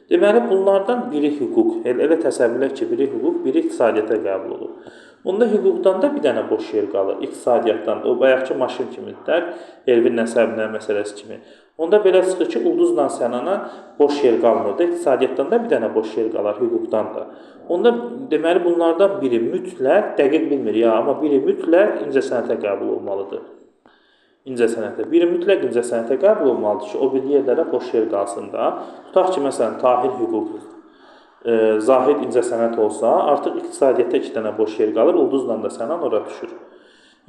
Deməli, bunlardan biri hüquq. Elə təsəvvürlə ki, biri hüquq, biri iqtisadiyyata qəbul olub. Onda hüquqdan da bir dənə boş yer qalır. İqtisadiyyatdan, o bayaqki maşın kimidirlər, Elvinlə Səbinə məsələsi kimi. Onda belə çıxır ki, Ulduzla Sənana boş yer qalmır da, iqtisadiyyatdan da bir dənə boş yer qalar, hüquqdan da. Onda deməli, bunlardan biri mütləq, dəqiq bilmir ya, amma biri mütləq incəsənətə qəbul olmalıdır. İncəsənətə. Biri mütləq incəsənətə qəbul olmalıdır ki, o bir yerlərə boş yer qalsın da. Tutaq ki, məsələn, Tahir hüquq, Zahid incəsənət olsa, artıq iqtisadiyyatda 2 dənə boş yer qalır, Ulduzla da Sənan ora düşür.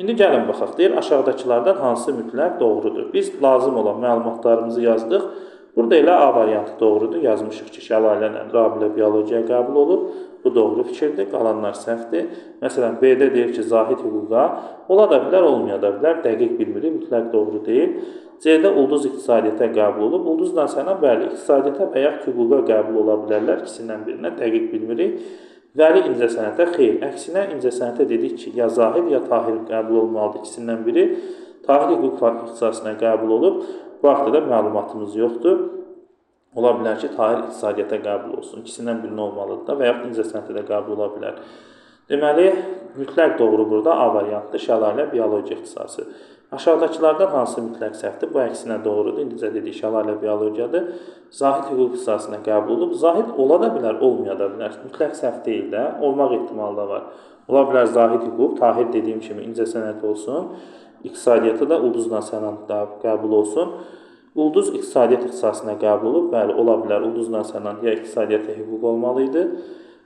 İndi gəlin baxaq, deyir, aşağıdakılardan hansı mütləq doğrudur? Biz lazım olan məlumatlarımızı yazdıq. Burada elə A variantı doğrudur, yazmışıq ki, Şəlalə ilə Ramilə biologiyaya qəbul olub. Bu doğru fikirdir, qalanlar səhvdir. Məsələn, B-də deyir ki, Zahid hüquqa ola da bilər, olmaya da bilər, dəqiq bilmirik, mütləq doğru deyil. C-də Ulduz iqtisadiyyata qəbul olub. Ulduzla Sənan bəli, iqtisadiyyata və yaxud hüquqa qəbul ola bilərlər, ikisindən birinə dəqiq bilmirik. Vəli incəsənətə xeyr, əksinə incəsənətə dedik ki, ya Zahid ya Tahir qəbul olmalıdır, ikisindən biri. Tahir hüquq ixtisasına qəbul olub. Bu haqda da məlumatımız yoxdur. Ola bilər ki, Tahir iqtisadiyyata qəbul olsun. İkisindən birini olmalıdır da və yaxud incəsənətə də qəbul ola bilər. Deməli, mütləq doğru burada A variantdır, Şəlalə biologiya ixtisası. Aşağıdakılardan hansı mütləq səhvdir? Bu əksinə doğrudur. İndicə dedik, Şəlalə biologiyadır. Zahid hüquq ixtisasına qəbul olub. Zahid ola da bilər, olmaya da bilər. Mütləq səhv deyil də, olmaq ehtimalı da var. Ola bilər Zahid hüquq, Tahir dediyim kimi incəsənət olsun. İqtisadiyyatı da Ulduzla Sənan da qəbul olsun. Ulduz iqtisadiyyat ixtisasına qəbul olub. Bəli, ola bilər Ulduzla Sənan ya iqtisadiyyata hüquq olmalı idi.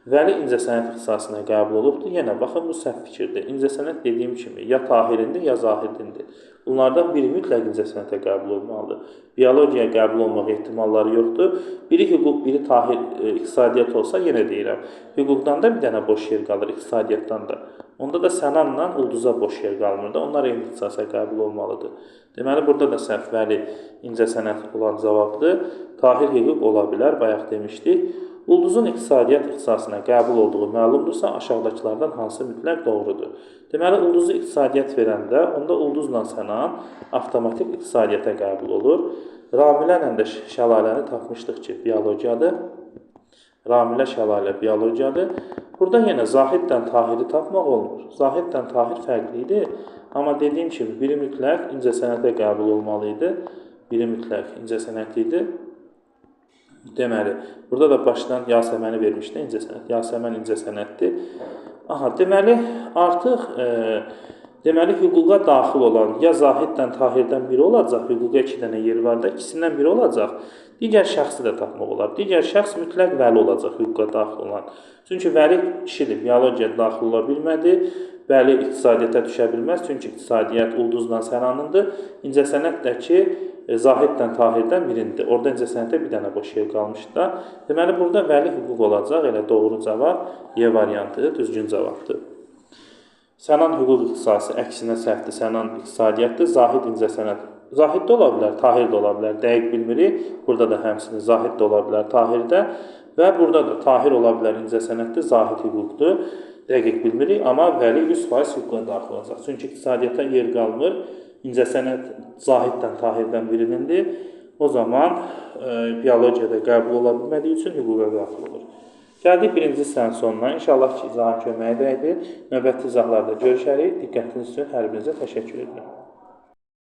Vəli incəsənət ixtisasına qəbul olubdur. Yenə baxın, bu səhv fikirdir. İncəsənət dediyim kimi ya Tahirindir, ya Zahidindir. Bunlardan biri mütləq incəsənətə qəbul olmalıdır. Biologiyaya qəbul olmaq ehtimalları yoxdur. Biri hüquq, biri Tahir iqtisadiyyat olsa, yenə deyirəm, hüquqdan da bir dənə boş yer qalır, iqtisadiyyatdan da. Onda da Sənanla Ulduza boş yer qalmır da, onlar eyni ixtisasa qəbul olmalıdır. Deməli, burada da səhv Vəli incəsənət olan cavabdır. Tahir hüquq ola bilər, bayaq demişdik. Ulduzun iqtisadiyyat ixtisasına qəbul olduğu məlumdursa, aşağıdakılardan hansı mütləq doğrudur? Deməli, ulduzu iqtisadiyyat verəndə, onda ulduzla Sənan avtomatik iqtisadiyyata qəbul olur. Ramilərlə də şəlaləni tapmışdıq ki, biologiyadır. Ramilə şəlalə biologiyadır. Burada yenə Zahiddən Tahiri tapmaq olmur. Zahiddən Tahir fərqlidir. Amma dediyim kimi, biri mütləq incəsənətə qəbul olmalı idi. Biri mütləq incəsənət idi. Deməli, burada da başdan Yasəməni vermişdi, incəsənət. Yasəmən incəsənətdir. Aha, deməli, artıq deməli, hüquqa daxil olan ya Zahiddən Tahirdən biri olacaq, hüquqa 2 dənə yer var da, ikisindən biri olacaq. Digər şəxsi də tapmaq olar. Digər şəxs mütləq Vəli olacaq, hüquqa daxil olan. Çünki Vəli kişidir, biologiyaya daxil ola bilmədi. Vəli iqtisadiyyata düşə bilməz, çünki iqtisadiyyat ulduzla Sənanındır. İncəsənət də ki, Zahiddən Tahirdən birindir. Orada incəsənətə bir dənə boş yer qalmışdı da. Deməli, burada Vəli hüquq olacaq. Elə doğru cavab Y variantı düzgün cavabdır. Sənan hüquq ixtisası əksinə səhvdir. Sənan iqtisadiyyatdır. Zahid incəsənət. Zahid də ola bilər, Tahir də ola bilər. Dəqiq bilmirik. Burada da həmçinin Zahid də ola bilər, Tahir də. Və burada da Tahir ola bilər, incəsənətdir. Zahid hüquqdur. Dəqiq bilmirik. Amma Vəli 100% hüquqa daxil olacaq. Çünki iqtisadiyyata yer qalmır. İncəsənət Zahiddən Tahirdən birinindir. O zaman biologiyada qəbul ola bilmədiyi üçün hüquqa daxil olur. Gəldik birinci hissənin sonuna. İnşallah ki, izahın köməyi dəydi. Növbəti izahlarda görüşərik. Diqqətiniz üçün hər birinizə təşəkkür edirəm.